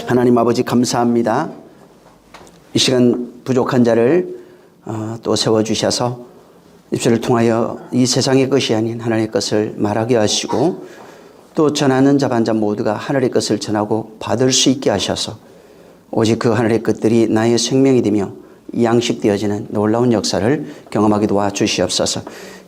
하나님 아버지 감사합니다. 이 시간 부족한 자를 또 세워주셔서 입술을 통하여 이 세상의 것이 아닌 하나님의 것을 말하게 하시고 또 전하는 자 반 자 모두가 하늘의 것을 전하고 받을 수 있게 하셔서 오직 그 하늘의 것들이 나의 생명이 되며 양식되어지는 놀라운 역사를 경험하게 도와주시옵소서.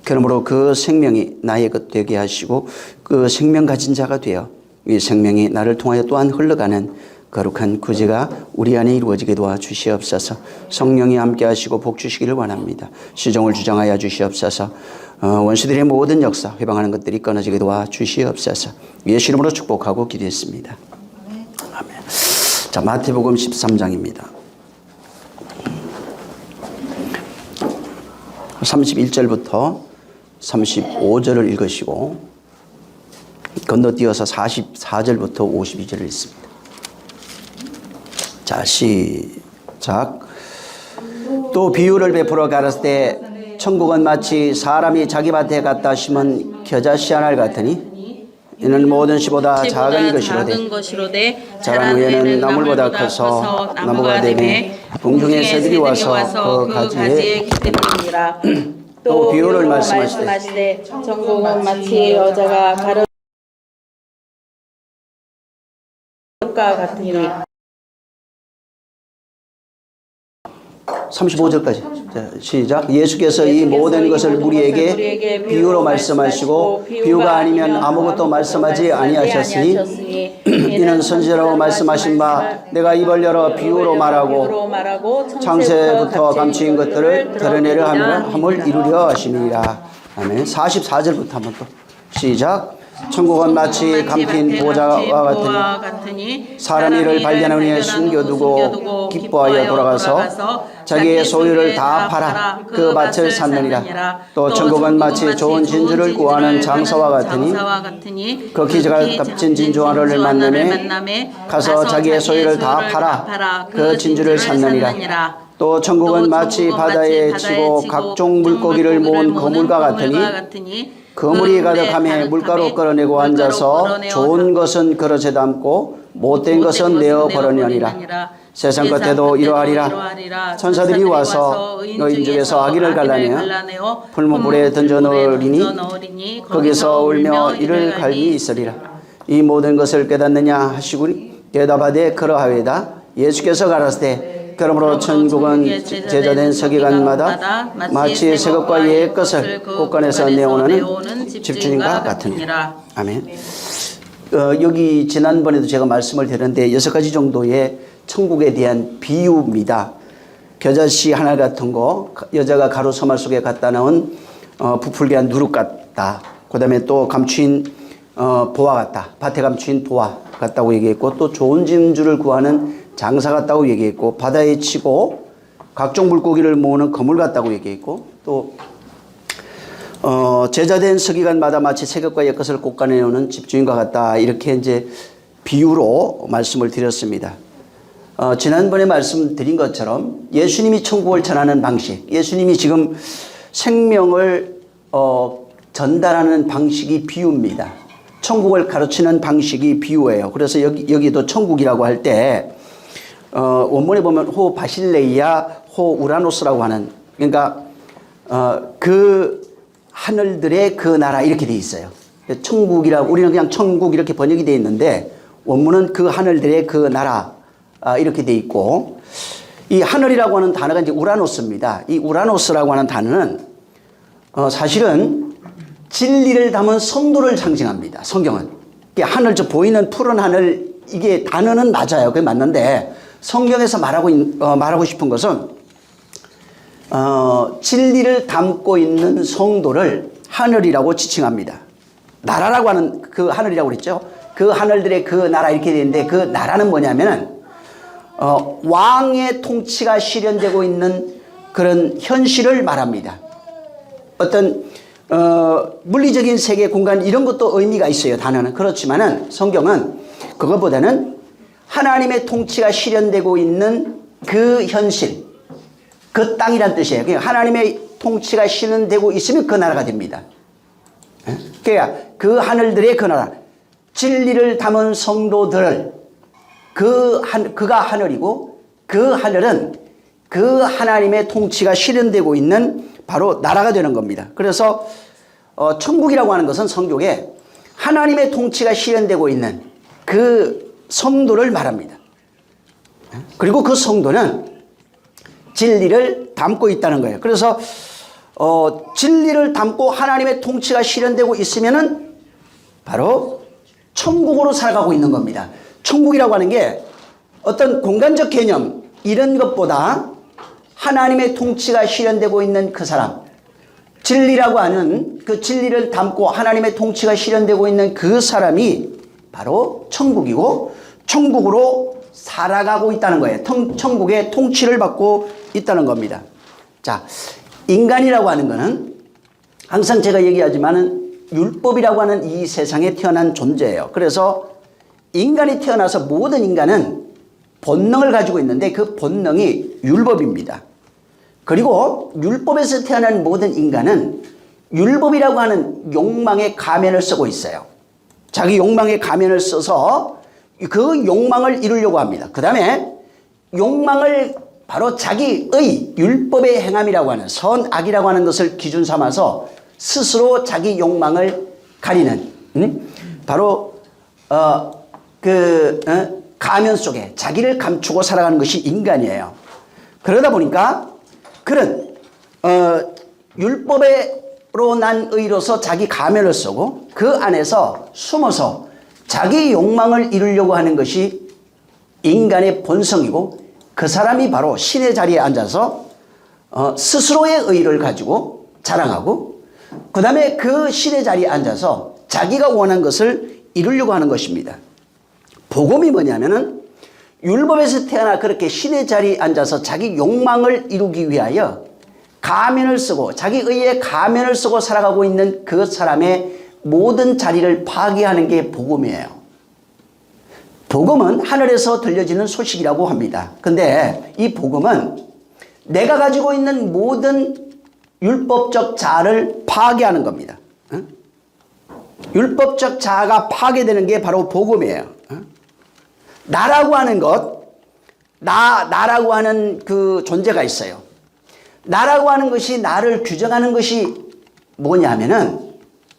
그러므로 그 생명이 나의 것 되게 하시고 그 생명 가진 자가 되어 이 생명이 나를 통하여 또한 흘러가는 거룩한 구제가 우리 안에 이루어지게 도와주시옵소서. 성령이 함께 하시고 복 주시기를 원합니다. 시종을 주장하여 주시옵소서. 원수들의 모든 역사 회방하는 것들이 끊어지게 도와주시옵소서. 예수 이름으로 축복하고 기도했습니다. 아멘. 자, 마태복음 13장입니다. 31절부터 35절을 읽으시고 건너뛰어서 44절부터 52절을 읽습니다. 자, 시작. 또 비유를 베풀어 가라사 때 천국은 마치 사람이 자기 밭에 갖다 심은 겨자씨 하나를 같으니 이는 모든 씨보다 작은 것이로되 자란 후에는 나물보다 커서 나무가 되매 궁중의 새들이 와서 그 가지에 기대니라. 또 비유를 말씀하시되 천국은 마치 여자가 가르 과 같으니 35절까지. 자, 시작. 예수께서 이 모든 것을 우리에게 비유로 말씀하시고 비유가 아니면 아무것도 말씀하지 아니하셨으니 이는 선지자라고 말씀하신 바 내가 입을 열어 비유로 말하고 창세부터 감추인 것들을 드러내려 함을 이루려 하심이니라. 아멘. 44절부터 한번 또 시작. 천국은 마치 감핀 보자와 같으니 사람이 이를 발견한 후에 숨겨두고 기뻐하여 돌아가서 자기의 소유를 다 팔아 그 밭을 샀느니라. 또 천국은 마치 좋은 진주를 구하는 장사와 같으니 그 기저가 값진 진주 하나를 만나매 가서 자기의 소유를 다 팔아 그 진주를 샀느니라. 또 천국은 마치 바다에 치고 각종 물고기를 모은 거물과 같으니 그물이 가득하며 물가로 끌어내고 앉아서 좋은 것은 그릇에 담고 못된 것은 내어 버리려니라. 세상 끝에도 이러하리라. 천사들이 와서 너희 중에서 악인을 갈라내어 불문불에 던져 넣으리니 거기서 울며 이를 갈미 있으리라. 이 모든 것을 깨닫느냐 하시구니 대답하되 그러하외다. 예수께서 가라사대 그러므로 천국은 제자된 서기관마다 마치 새것과 옛 것을 곳간에서 내오는 집주인과 같으니라. 아멘. 여기 지난번에도 제가 말씀을 드렸는데 6가지 정도의 천국에 대한 비유입니다. 겨자씨 하나 같은 거, 여자가 가루 서말 속에 갖다 놓은 부풀게 한 누룩 같다. 그 다음에 또 감추인 보화 같다. 밭에 감추인 보화 같다고 얘기했고, 또 좋은 진주를 구하는 장사 같다고 얘기했고, 바다에 치고 각종 물고기를 모으는 거물 같다고 얘기했고, 또 제자된 서기관마다 마치 새것과 옛 것을 곳간에 놓는 집주인과 같다. 이렇게 이제 비유로 말씀을 드렸습니다. 지난번에 말씀드린 것처럼 예수님이 천국을 전하는 방식, 예수님이 지금 생명을 전달하는 방식이 비유입니다. 천국을 가르치는 방식이 비유예요. 그래서 여기도 천국이라고 할 때 원문에 보면 호 바실레이아 호 우라노스라고 하는, 그러니까 그 하늘들의 그 나라 이렇게 돼 있어요. 천국이라고, 우리는 그냥 천국 이렇게 번역이 돼 있는데 원문은 그 하늘들의 그 나라 이렇게 돼 있고, 이 하늘이라고 하는 단어가 이제 우라노스입니다. 이 우라노스라고 하는 단어는 사실은 진리를 담은 성도를 상징합니다. 성경은 하늘, 저 보이는 푸른 하늘, 이게 단어는 맞아요. 그게 맞는데 성경에서 말하고 싶은 것은 진리를 담고 있는 성도를 하늘이라고 지칭합니다. 나라라고 하는 그 하늘이라고 그랬죠. 그 하늘들의 그 나라 이렇게 되는데 그 나라는 뭐냐면은 왕의 통치가 실현되고 있는 그런 현실을 말합니다. 어떤 물리적인 세계 공간 이런 것도 의미가 있어요. 단어는. 그렇지만은 성경은 그것보다는 하나님의 통치가 실현되고 있는 그 현실, 그 땅이란 뜻이에요. 그러니까 하나님의 통치가 실현되고 있으면 그 나라가 됩니다. 그러니까 그 하늘들의 그 나라, 진리를 담은 성도들을 그가 하늘이고 그 하늘은 그 하나님의 통치가 실현되고 있는 바로 나라가 되는 겁니다. 그래서 천국이라고 하는 것은 성경에 하나님의 통치가 실현되고 있는 그 성도를 말합니다. 그리고 그 성도는 진리를 담고 있다는 거예요. 그래서 진리를 담고 하나님의 통치가 실현되고 있으면은 바로 천국으로 살아가고 있는 겁니다. 천국이라고 하는 게 어떤 공간적 개념 이런 것보다 하나님의 통치가 실현되고 있는 그 사람, 진리라고 하는 그 진리를 담고 하나님의 통치가 실현되고 있는 그 사람이 바로 천국이고 천국으로 살아가고 있다는 거예요. 천국의 통치를 받고 있다는 겁니다. 자, 인간이라고 하는 것은 항상 제가 얘기하지만은 율법이라고 하는 이 세상에 태어난 존재예요. 그래서 인간이 태어나서 모든 인간은 본능을 가지고 있는데 그 본능이 율법입니다. 그리고 율법에서 태어난 모든 인간은 율법이라고 하는 욕망의 가면을 쓰고 있어요. 자기 욕망의 가면을 써서 그 욕망을 이루려고 합니다. 그 다음에 욕망을 바로 자기의 율법의 행함이라고 하는 선악이라고 하는 것을 기준 삼아서 스스로 자기 욕망을 가리는 바로 가면 속에 자기를 감추고 살아가는 것이 인간이에요. 그러다 보니까 그런 율법으로 난 의로서 자기 가면을 쓰고 그 안에서 숨어서 자기 욕망을 이루려고 하는 것이 인간의 본성이고 그 사람이 바로 신의 자리에 앉아서 스스로의 의를 가지고 자랑하고 그 다음에 그 신의 자리에 앉아서 자기가 원한 것을 이루려고 하는 것입니다. 복음이 뭐냐면은 율법에서 태어나 그렇게 신의 자리에 앉아서 자기 욕망을 이루기 위하여 가면을 쓰고 자기 의의 가면을 쓰고 살아가고 있는 그 사람의 모든 자리를 파괴하는 게 복음이에요. 복음은 하늘에서 들려지는 소식이라고 합니다. 근데 이 복음은 내가 가지고 있는 모든 율법적 자아를 파괴하는 겁니다. 율법적 자아가 파괴되는 게 바로 복음이에요. 나라고 하는 것, 나라고 하는 그 존재가 있어요. 나라고 하는 것이 나를 규정하는 것이 뭐냐면은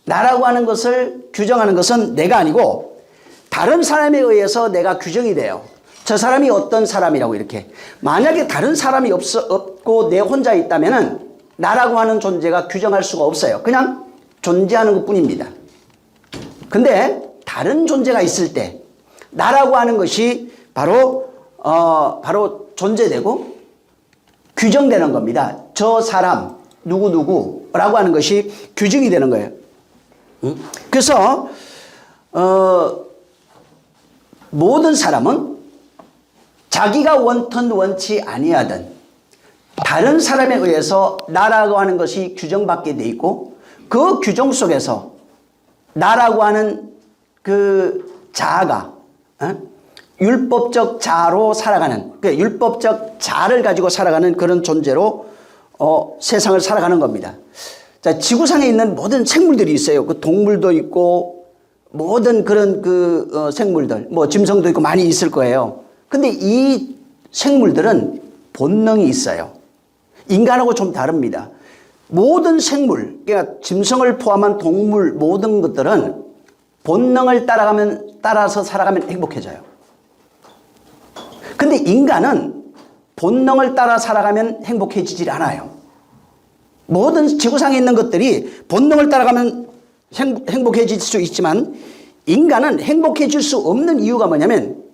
나라고 하는 것을 규정하는 것은 내가 아니고 다른 사람에 의해서 내가 규정이 돼요. 저 사람이 어떤 사람이라고 이렇게. 만약에 다른 사람이 없고 내 혼자 있다면은 나라고 하는 존재가 규정할 수가 없어요. 그냥 존재하는 것 뿐입니다. 근데 다른 존재가 있을 때 나라고 하는 것이 바로 존재되고 규정되는 겁니다. 저 사람 누구누구라고 하는 것이 규정이 되는 거예요. 그래서 모든 사람은 자기가 원튼 원치 아니하든 다른 사람에 의해서 나라고 하는 것이 규정받게 돼 있고 그 규정 속에서 나라고 하는 그 자아가 율법적 자아로 살아가는 율법적 자아를 가지고 살아가는 그런 존재로 세상을 살아가는 겁니다. 자, 지구상에 있는 모든 생물들이 있어요. 그 동물도 있고 모든 그런 그 생물들 뭐 짐승도 있고 많이 있을 거예요. 근데 이 생물들은 본능이 있어요. 인간하고 좀 다릅니다. 모든 생물, 그러니까 짐승을 포함한 동물 모든 것들은 본능을 따라서 살아가면 행복해져요. 근데 인간은 본능을 따라 살아가면 행복해지질 않아요. 모든 지구상에 있는 것들이 본능을 따라가면 행복해질 수 있지만 인간은 행복해질 수 없는 이유가 뭐냐면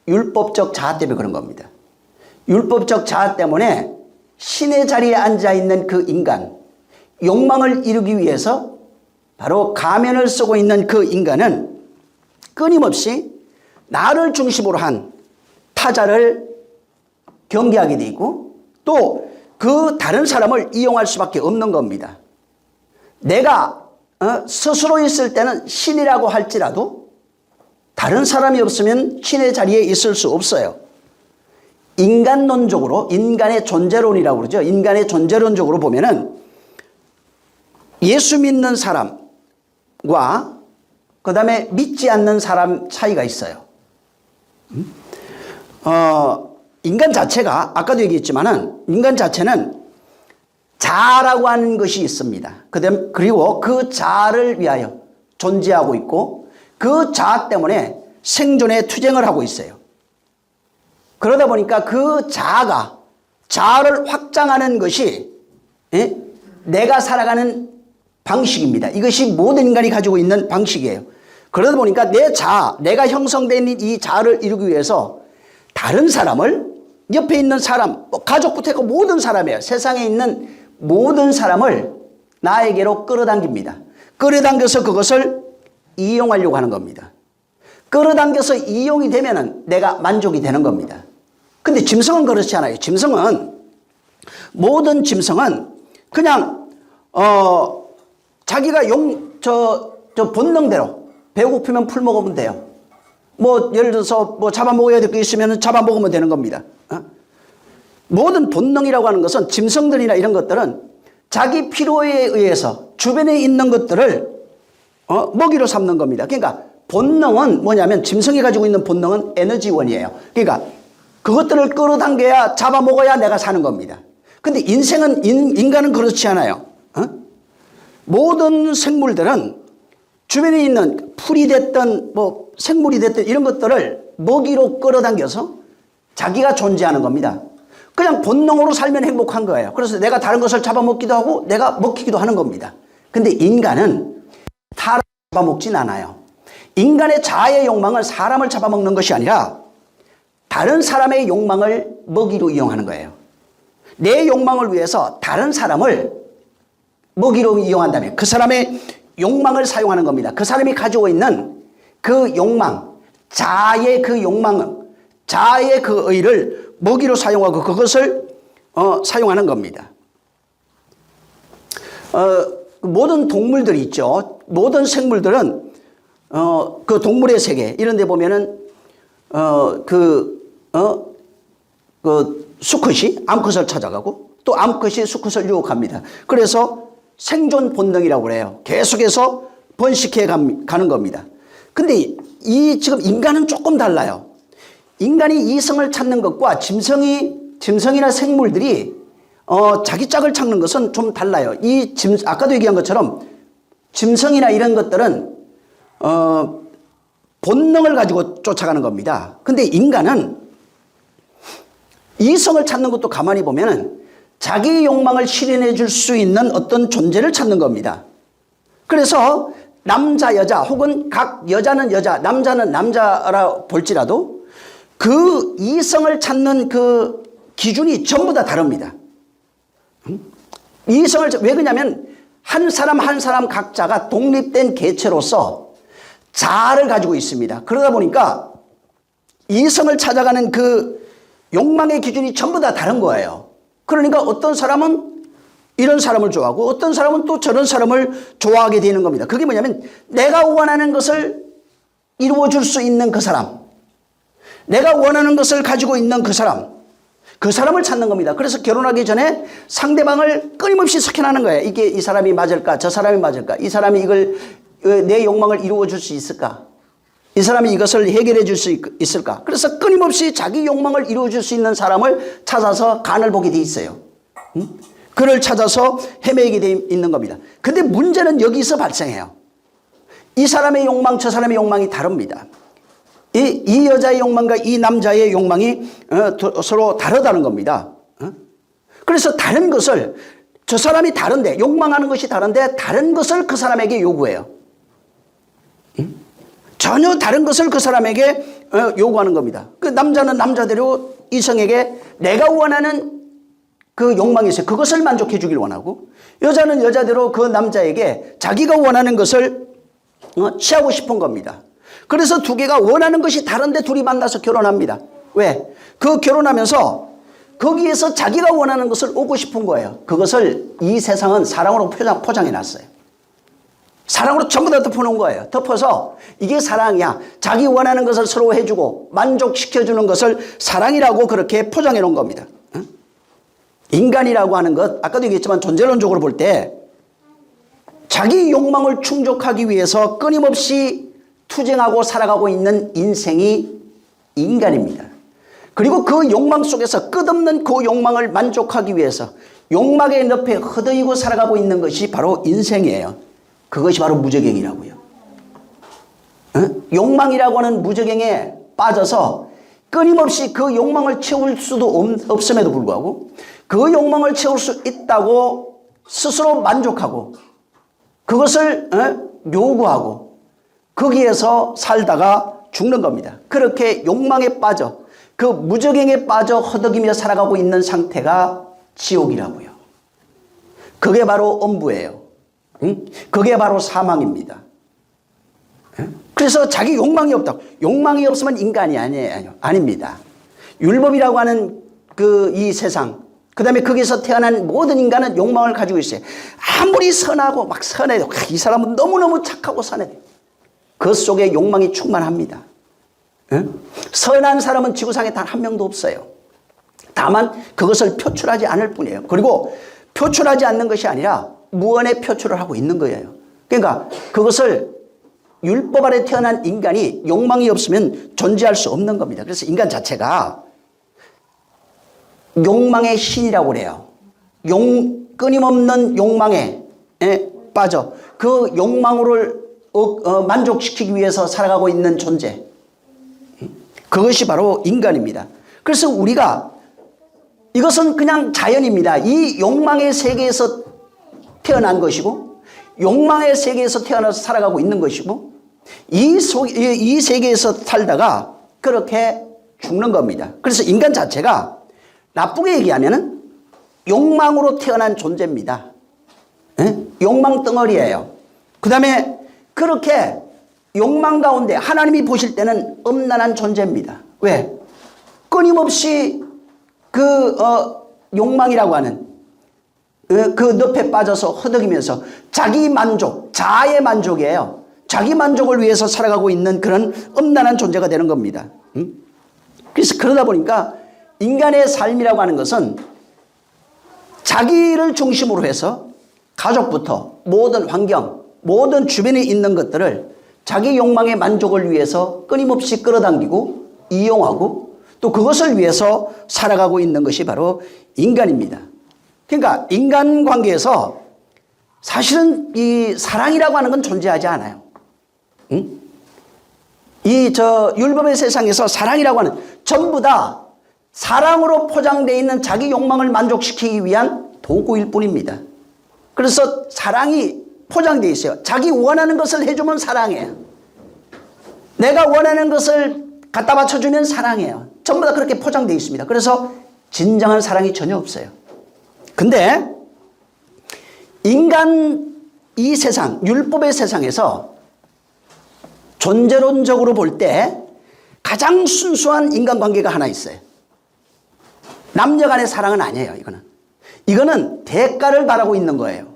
율법적 자아 때문에 그런 겁니다. 율법적 자아 때문에 신의 자리에 앉아있는 그 인간, 욕망을 이루기 위해서 바로 가면을 쓰고 있는 그 인간은 끊임없이 나를 중심으로 한 타자를 경계하게 돼 있고 또 그 다른 사람을 이용할 수밖에 없는 겁니다. 내가 스스로 있을 때는 신이라고 할지라도 다른 사람이 없으면 신의 자리에 있을 수 없어요. 인간론적으로 인간의 존재론이라고 그러죠. 인간의 존재론적으로 보면은 예수 믿는 사람과 그 다음에 믿지 않는 사람 차이가 있어요. 인간 자체가 아까도 얘기했지만은 인간 자체는 자라고 하는 것이 있습니다. 그리고 그 자를 위하여 존재하고 있고 그 자 때문에 생존에 투쟁을 하고 있어요. 그러다 보니까 그 자를 확장하는 것이 내가 살아가는 방식입니다. 이것이 모든 인간이 가지고 있는 방식이에요. 그러다 보니까 내가 형성된 이 자를 이루기 위해서 다른 사람을 옆에 있는 사람, 가족부터 해서 모든 사람이에요. 세상에 있는 모든 사람을 나에게로 끌어당깁니다. 끌어당겨서 그것을 이용하려고 하는 겁니다. 끌어당겨서 이용이 되면은 내가 만족이 되는 겁니다. 근데 짐승은 그렇지 않아요. 모든 짐승은 그냥 자기가 본능대로 배고프면 풀 먹으면 돼요. 뭐 예를 들어서 뭐 잡아먹어야 될 게 있으면 잡아먹으면 되는 겁니다. 모든 본능이라고 하는 것은 짐승들이나 이런 것들은 자기 필요에 의해서 주변에 있는 것들을 먹이로 삼는 겁니다. 그러니까 본능은 뭐냐면 짐승이 가지고 있는 본능은 에너지원이에요. 그러니까 그것들을 끌어당겨야 잡아먹어야 내가 사는 겁니다. 근데 인간은 그렇지 않아요. 모든 생물들은 주변에 있는 풀이 됐든 뭐 생물이 됐든 이런 것들을 먹이로 끌어당겨서 자기가 존재하는 겁니다. 그냥 본능으로 살면 행복한 거예요. 그래서 내가 다른 것을 잡아먹기도 하고 내가 먹히기도 하는 겁니다. 근데 인간은 사람을 잡아먹진 않아요. 인간의 자아의 욕망은 사람을 잡아먹는 것이 아니라 다른 사람의 욕망을 먹이로 이용하는 거예요. 내 욕망을 위해서 다른 사람을 먹이로 이용한다면 그 사람의 욕망을 사용하는 겁니다. 그 사람이 가지고 있는 그 욕망, 자아의 그 욕망은 자아의 그 의를 먹이로 사용하고 그것을 사용하는 겁니다. 모든 동물들이 있죠. 모든 생물들은 그 동물의 세계 이런 데 보면은 수컷이 암컷을 찾아가고 또 암컷이 수컷을 유혹합니다. 그래서 생존 본능이라고 그래요. 계속해서 번식해 가는 겁니다. 근데 지금 인간은 조금 달라요. 인간이 이성을 찾는 것과 짐승이나 생물들이 자기 짝을 찾는 것은 좀 달라요. 아까도 얘기한 것처럼 짐승이나 이런 것들은 본능을 가지고 쫓아가는 겁니다. 근데 인간은 이성을 찾는 것도 가만히 보면은 자기 욕망을 실현해 줄 수 있는 어떤 존재를 찾는 겁니다. 그래서 남자, 여자 혹은 각 여자는 여자, 남자는 남자라 볼지라도 그 이성을 찾는 그 기준이 전부 다 다릅니다. 왜 그러냐면 한 사람 각자가 독립된 개체로서 자아를 가지고 있습니다. 그러다 보니까 이성을 찾아가는 그 욕망의 기준이 전부 다 다른 거예요. 그러니까 어떤 사람은 이런 사람을 좋아하고 어떤 사람은 또 저런 사람을 좋아하게 되는 겁니다. 그게 뭐냐면 내가 원하는 것을 이루어 줄 수 있는 그 사람, 내가 원하는 것을 가지고 있는 그 사람을 찾는 겁니다. 그래서 결혼하기 전에 상대방을 끊임없이 스캔하는 거예요. 이게 이 사람이 맞을까? 저 사람이 맞을까? 이 사람이 내 욕망을 이루어 줄 수 있을까? 이 사람이 이것을 해결해 줄 수 있을까? 그래서 끊임없이 자기 욕망을 이루어 줄 수 있는 사람을 찾아서 간을 보게 돼 있어요. 그를 찾아서 헤매게 돼 있는 겁니다. 근데 문제는 여기서 발생해요. 이 사람의 욕망, 저 사람의 욕망이 다릅니다. 이 여자의 욕망과 이 남자의 욕망이 서로 다르다는 겁니다. 그래서 다른 것을 저 사람이 다른데 욕망하는 것이 다른데 다른 것을 그 사람에게 요구해요. 전혀 다른 것을 그 사람에게 요구하는 겁니다. 그 남자는 남자대로 이성에게 내가 원하는 그 욕망이 있어요. 그것을 만족해 주길 원하고 여자는 여자대로 그 남자에게 자기가 원하는 것을 취하고 싶은 겁니다. 그래서 두 개가 원하는 것이 다른데 둘이 만나서 결혼합니다. 왜? 그 결혼하면서 거기에서 자기가 원하는 것을 얻고 싶은 거예요. 그것을 이 세상은 사랑으로 포장해 놨어요. 사랑으로 전부 다 덮어놓은 거예요. 덮어서 이게 사랑이야. 자기 원하는 것을 서로 해주고 만족시켜주는 것을 사랑이라고 그렇게 포장해 놓은 겁니다. 인간이라고 하는 것, 아까도 얘기했지만 존재론적으로 볼 때 자기 욕망을 충족하기 위해서 끊임없이 투쟁하고 살아가고 있는 인생이 인간입니다. 그리고 그 욕망 속에서 끝없는 그 욕망을 만족하기 위해서 욕망의 늪에 허덕이고 살아가고 있는 것이 바로 인생이에요. 그것이 바로 무저갱이라고요. 욕망이라고 하는 무저갱에 빠져서 끊임없이 그 욕망을 채울 수도 없음에도 불구하고 그 욕망을 채울 수 있다고 스스로 만족하고 그것을 요구하고 거기에서 살다가 죽는 겁니다. 그렇게 욕망에 빠져 그 무저갱에 빠져 허덕이며 살아가고 있는 상태가 지옥이라고요. 그게 바로 엄부예요. 그게 바로 사망입니다. 그래서 자기 욕망이 없다고. 욕망이 없으면 인간이 아니에요. 아닙니다. 율법이라고 하는 이 세상, 그 다음에 거기서 태어난 모든 인간은 욕망을 가지고 있어요. 아무리 선하고 막 선해도 이 사람은 너무너무 착하고 선해. 그 속에 욕망이 충만합니다. 선한 사람은 지구상에 단 한 명도 없어요. 다만 그것을 표출하지 않을 뿐이에요. 그리고 표출하지 않는 것이 아니라 무언의 표출을 하고 있는 거예요. 그러니까 그것을 율법 아래 태어난 인간이 욕망이 없으면 존재할 수 없는 겁니다. 그래서 인간 자체가 욕망의 신이라고 그래요. 끊임없는 욕망에 빠져 그 욕망을 만족시키기 위해서 살아가고 있는 존재. 그것이 바로 인간입니다. 그래서 우리가 이것은 그냥 자연입니다. 이 욕망의 세계에서 태어난 것이고 욕망의 세계에서 태어나서 살아가고 있는 것이고 이 세계에서 살다가 그렇게 죽는 겁니다. 그래서 인간 자체가 나쁘게 얘기하면 욕망으로 태어난 존재입니다. 욕망 덩어리예요. 그 다음에 그렇게 욕망 가운데 하나님이 보실 때는 엄란한 존재입니다. 왜? 끊임없이 욕망이라고 하는 그 늪에 빠져서 허덕이면서 자기 만족, 자아의 만족이에요. 자기 만족을 위해서 살아가고 있는 그런 엄란한 존재가 되는 겁니다. 그래서 그러다 보니까 인간의 삶이라고 하는 것은 자기를 중심으로 해서 가족부터 모든 환경, 모든 주변에 있는 것들을 자기 욕망의 만족을 위해서 끊임없이 끌어당기고 이용하고 또 그것을 위해서 살아가고 있는 것이 바로 인간입니다. 그러니까 인간관계에서 사실은 이 사랑이라고 하는 건 존재하지 않아요. 율법의 세상에서 사랑이라고 하는 전부 다 사랑으로 포장되어 있는 자기 욕망을 만족시키기 위한 도구일 뿐입니다. 그래서 사랑이 포장되어 있어요. 자기 원하는 것을 해주면 사랑해요. 내가 원하는 것을 갖다 맞춰주면 사랑해요. 전부 다 그렇게 포장되어 있습니다. 그래서 진정한 사랑이 전혀 없어요. 근데 인간 이 세상, 율법의 세상에서 존재론적으로 볼 때 가장 순수한 인간관계가 하나 있어요. 남녀 간의 사랑은 아니에요. 이거는 대가를 바라고 있는 거예요.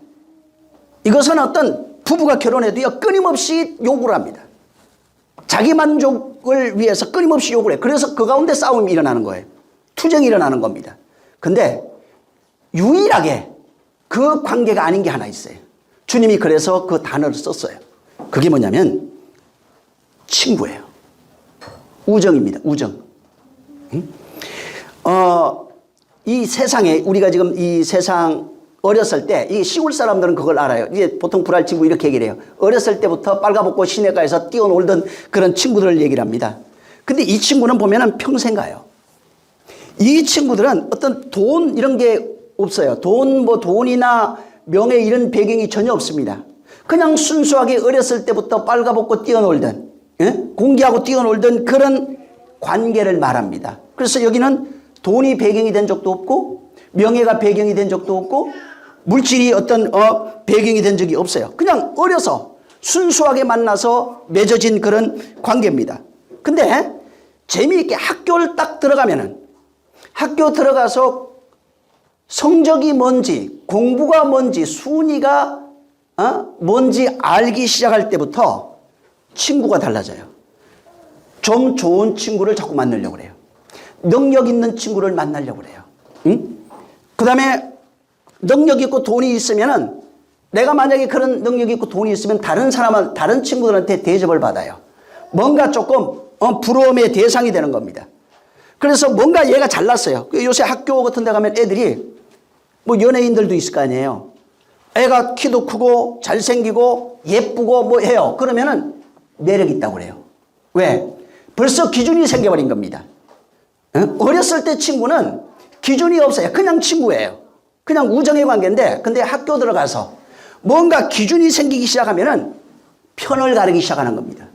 이것은 어떤 부부가 결혼해도요 끊임없이 요구를 합니다. 자기 만족을 위해서 끊임없이 요구를 해요. 그래서 그 가운데 싸움이 일어나는 거예요. 투쟁이 일어나는 겁니다. 근데 유일하게 그 관계가 아닌 게 하나 있어요. 주님이 그래서 그 단어를 썼어요. 그게 뭐냐면 친구예요. 우정입니다. 우정. 이 세상에 우리가 지금 이 세상 어렸을 때 이 시골 사람들은 그걸 알아요. 이제 보통 불알 친구 이렇게 얘기를 해요. 어렸을 때부터 빨가벗고 시내가에서 뛰어놀던 그런 친구들을 얘기를 합니다. 근데 이 친구는 보면은 평생 가요. 이 친구들은 어떤 돈 이런 게 없어요. 돈이나 명예 이런 배경이 전혀 없습니다. 그냥 순수하게 어렸을 때부터 빨가벗고 뛰어놀던, 공기하고 뛰어놀던 그런 관계를 말합니다. 그래서 여기는 돈이 배경이 된 적도 없고, 명예가 배경이 된 적도 없고, 물질이 어떤 배경이 된 적이 없어요. 그냥 어려서 순수하게 만나서 맺어진 그런 관계입니다. 근데 재미있게 학교를 딱 들어가면은 학교 들어가서 성적이 뭔지, 공부가 뭔지, 순위가 뭔지 알기 시작할 때부터 친구가 달라져요. 좀 좋은 친구를 자꾸 만나려고 그래요. 능력 있는 친구를 만나려고 그래요. 그 다음에 능력 있고 돈이 있으면은 내가 만약에 그런 능력 있고 돈이 있으면 다른 친구들한테 대접을 받아요. 뭔가 조금 부러움의 대상이 되는 겁니다. 그래서 뭔가 얘가 잘났어요. 요새 학교 같은 데 가면 애들이 뭐 연예인들도 있을 거 아니에요. 애가 키도 크고 잘생기고 예쁘고 뭐 해요. 그러면은 매력 있다고 그래요. 왜? 벌써 기준이 생겨버린 겁니다. 어렸을 때 친구는 기준이 없어요. 그냥 친구예요. 그냥 우정의 관계인데, 근데 학교 들어가서 뭔가 기준이 생기기 시작하면은 편을 가르기 시작하는 겁니다.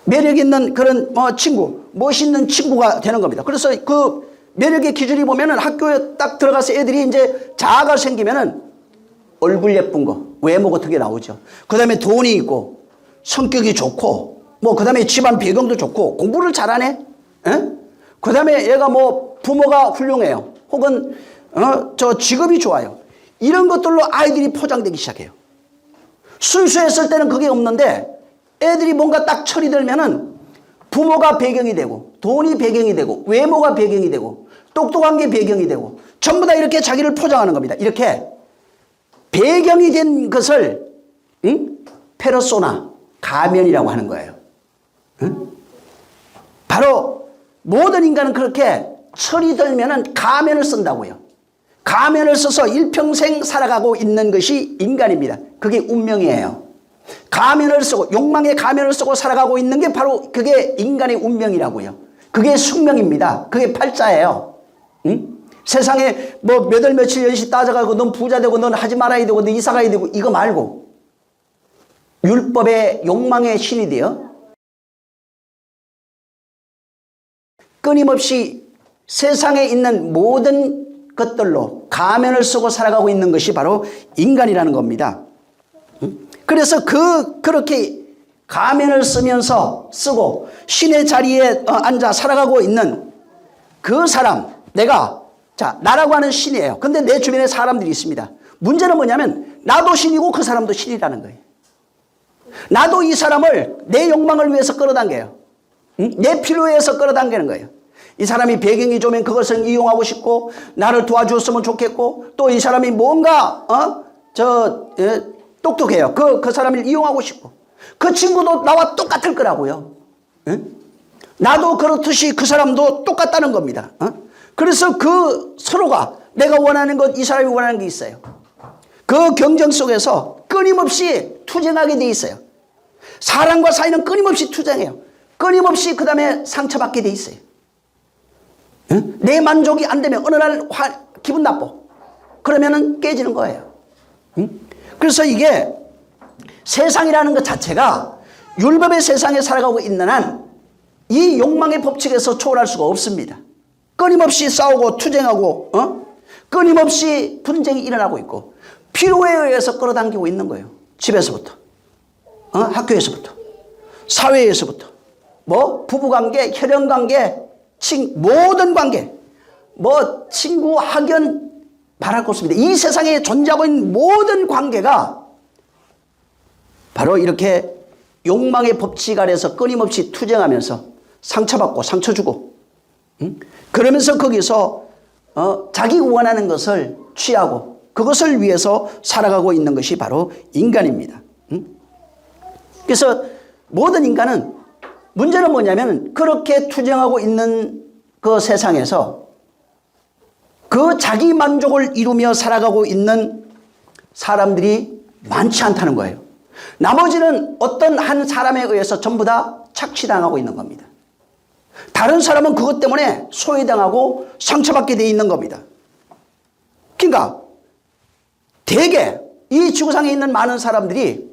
매력 있는 그런 친구, 멋있는 친구가 되는 겁니다. 그래서 그 매력의 기준이 보면은 학교에 딱 들어가서 애들이 이제 자아가 생기면은 얼굴 예쁜 거, 외모 같은 게 나오죠. 그 다음에 돈이 있고, 성격이 좋고, 뭐, 그 다음에 집안 배경도 좋고, 공부를 잘하네? 그 다음에 얘가 뭐, 부모가 훌륭해요. 혹은, 저 직업이 좋아요. 이런 것들로 아이들이 포장되기 시작해요. 순수했을 때는 그게 없는데, 애들이 뭔가 딱 철이 들면은, 부모가 배경이 되고, 돈이 배경이 되고, 외모가 배경이 되고, 똑똑한 게 배경이 되고, 전부 다 이렇게 자기를 포장하는 겁니다. 이렇게. 배경이 된 것을 페르소나, 가면이라고 하는 거예요. 바로 모든 인간은 그렇게 철이 들면은 가면을 쓴다고요. 가면을 써서 일평생 살아가고 있는 것이 인간입니다. 그게 운명이에요. 가면을 쓰고 욕망의 가면을 쓰고 살아가고 있는 게 바로 그게 인간의 운명이라고요. 그게 숙명입니다. 그게 팔자예요. 세상에 뭐 몇 월 며칠 연시 따져가고 넌 부자 되고 넌 하지 말아야 되고 넌 이사 가야 되고 이거 말고 율법의 욕망의 신이 되어 끊임없이 세상에 있는 모든 것들로 가면을 쓰고 살아가고 있는 것이 바로 인간이라는 겁니다. 그래서 그렇게 가면을 쓰고 신의 자리에 앉아 살아가고 있는 그 사람, 나라고 하는 신이에요. 근데 내 주변에 사람들이 있습니다. 문제는 뭐냐면 나도 신이고 그 사람도 신이라는 거예요. 나도 이 사람을 내 욕망을 위해서 끌어당겨요. 내 필요에 의해서 끌어당기는 거예요. 이 사람이 배경이 좋으면 그것을 이용하고 싶고 나를 도와주었으면 좋겠고 또 이 사람이 뭔가 똑똑해요. 그 사람을 이용하고 싶고 그 친구도 나와 똑같을 거라고요. 나도 그렇듯이 그 사람도 똑같다는 겁니다. 그래서 그 서로가 내가 원하는 것, 이 사람이 원하는 게 있어요. 그 경쟁 속에서 끊임없이 투쟁하게 돼 있어요. 사람과 사이는 끊임없이 투쟁해요. 끊임없이 그 다음에 상처받게 돼 있어요. 내 만족이 안 되면 어느 날 기분 나빠. 그러면은 깨지는 거예요. 그래서 이게 세상이라는 것 자체가 율법의 세상에 살아가고 있는 한 이 욕망의 법칙에서 초월할 수가 없습니다. 끊임없이 싸우고 투쟁하고 끊임없이 분쟁이 일어나고 있고 필요에 의해서 끌어당기고 있는 거예요. 집에서부터 학교에서부터 사회에서부터 뭐 부부관계, 혈연관계, 모든 관계 뭐 친구, 학연 말할 것 없습니다. 이 세상에 존재하고 있는 모든 관계가 바로 이렇게 욕망의 법칙 아래서 끊임없이 투쟁하면서 상처받고 상처 주고 그러면서 거기서 자기 원하는 것을 취하고 그것을 위해서 살아가고 있는 것이 바로 인간입니다. 그래서 모든 인간은 문제는 뭐냐면 그렇게 투쟁하고 있는 그 세상에서 그 자기 만족을 이루며 살아가고 있는 사람들이 많지 않다는 거예요. 나머지는 어떤 한 사람에 의해서 전부 다 착취당하고 있는 겁니다. 다른 사람은 그것 때문에 소외당하고 상처받게 돼 있는 겁니다. 그러니까 대개 이 지구상에 있는 많은 사람들이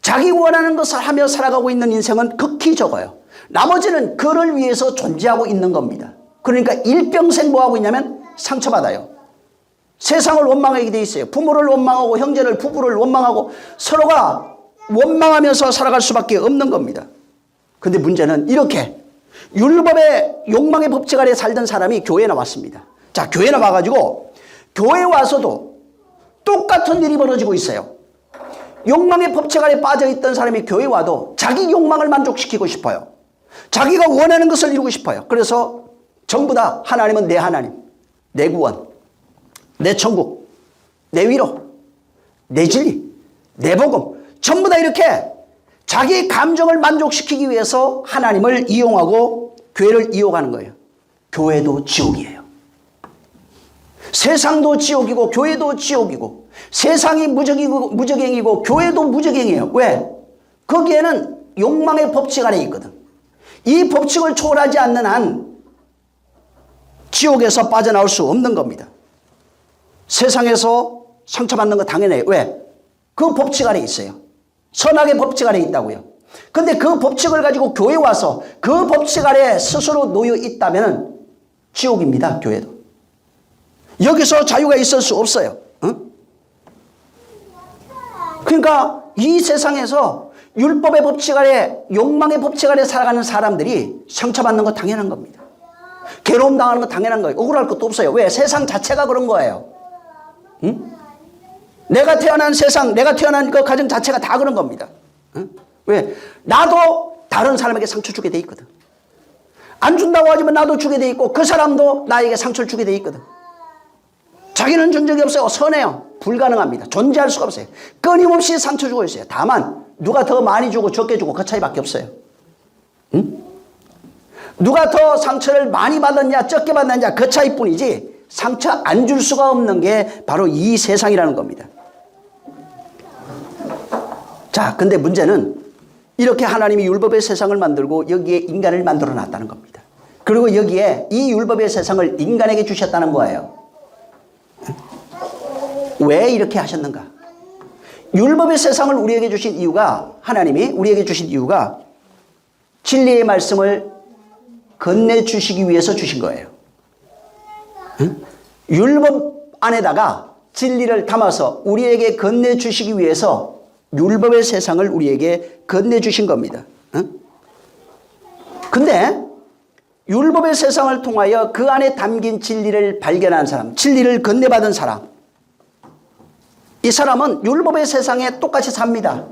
자기 원하는 것을 하며 살아가고 있는 인생은 극히 적어요. 나머지는 그를 위해서 존재하고 있는 겁니다. 그러니까 일평생 뭐 하고 있냐면 상처받아요. 세상을 원망하게 돼 있어요. 부모를 원망하고 형제를 부부를 원망하고 서로가 원망하면서 살아갈 수밖에 없는 겁니다. 근데 문제는 이렇게 율법의 욕망의 법칙 아래 살던 사람이 교회에 나왔습니다. 자, 교회에 나와가지고 교회에 와서도 똑같은 일이 벌어지고 있어요. 욕망의 법칙 아래 빠져있던 사람이 교회에 와도 자기 욕망을 만족시키고 싶어요. 자기가 원하는 것을 이루고 싶어요. 그래서 전부 다 하나님은 내 하나님, 내 구원, 내 천국, 내 위로, 내 진리, 내 복음 전부 다 이렇게 자기 감정을 만족시키기 위해서 하나님을 이용하고 교회를 이용하는 거예요. 교회도 지옥이에요. 세상도 지옥이고 교회도 지옥이고 세상이 무적행이고 교회도 무적행이에요. 왜? 거기에는 욕망의 법칙 안에 있거든. 이 법칙을 초월하지 않는 한 지옥에서 빠져나올 수 없는 겁니다. 세상에서 상처받는 거 당연해요. 왜? 그 법칙 안에 있어요. 선악의 법칙 안에 있다고요. 근데 그 법칙을 가지고 교회 와서 그 법칙 아래 스스로 놓여 있다면 지옥입니다. 교회도. 여기서 자유가 있을 수 없어요. 응? 그러니까 이 세상에서 율법의 법칙 아래 욕망의 법칙 아래 살아가는 사람들이 상처받는 거 당연한 겁니다. 괴로움 당하는 거 당연한 거예요. 억울할 것도 없어요. 왜? 세상 자체가 그런 거예요. 응? 내가 태어난 세상, 내가 태어난 그 가정 자체가 다 그런 겁니다. 응? 왜? 나도 다른 사람에게 상처 주게 돼 있거든. 안 준다고 하지만 나도 주게 돼 있고 그 사람도 나에게 상처를 주게 돼 있거든. 자기는 준 적이 없어요. 선해요. 불가능합니다. 존재할 수가 없어요. 끊임없이 상처 주고 있어요. 다만 누가 더 많이 주고 적게 주고 그 차이밖에 없어요. 응? 누가 더 상처를 많이 받았냐 적게 받았냐 그 차이뿐이지 상처 안 줄 수가 없는 게 바로 이 세상이라는 겁니다. 자, 근데 문제는 이렇게 하나님이 율법의 세상을 만들고 여기에 인간을 만들어 놨다는 겁니다. 그리고 여기에 이 율법의 세상을 인간에게 주셨다는 거예요. 왜 이렇게 하셨는가? 율법의 세상을 우리에게 주신 이유가, 하나님이 우리에게 주신 이유가 진리의 말씀을 건네주시기 위해서 주신 거예요. 응? 율법 안에다가 진리를 담아서 우리에게 건네주시기 위해서 율법의 세상을 우리에게 건네주신 겁니다. 응? 근데 율법의 세상을 통하여 그 안에 담긴 진리를 발견한 사람, 진리를 건네받은 사람, 이 사람은 율법의 세상에 똑같이 삽니다.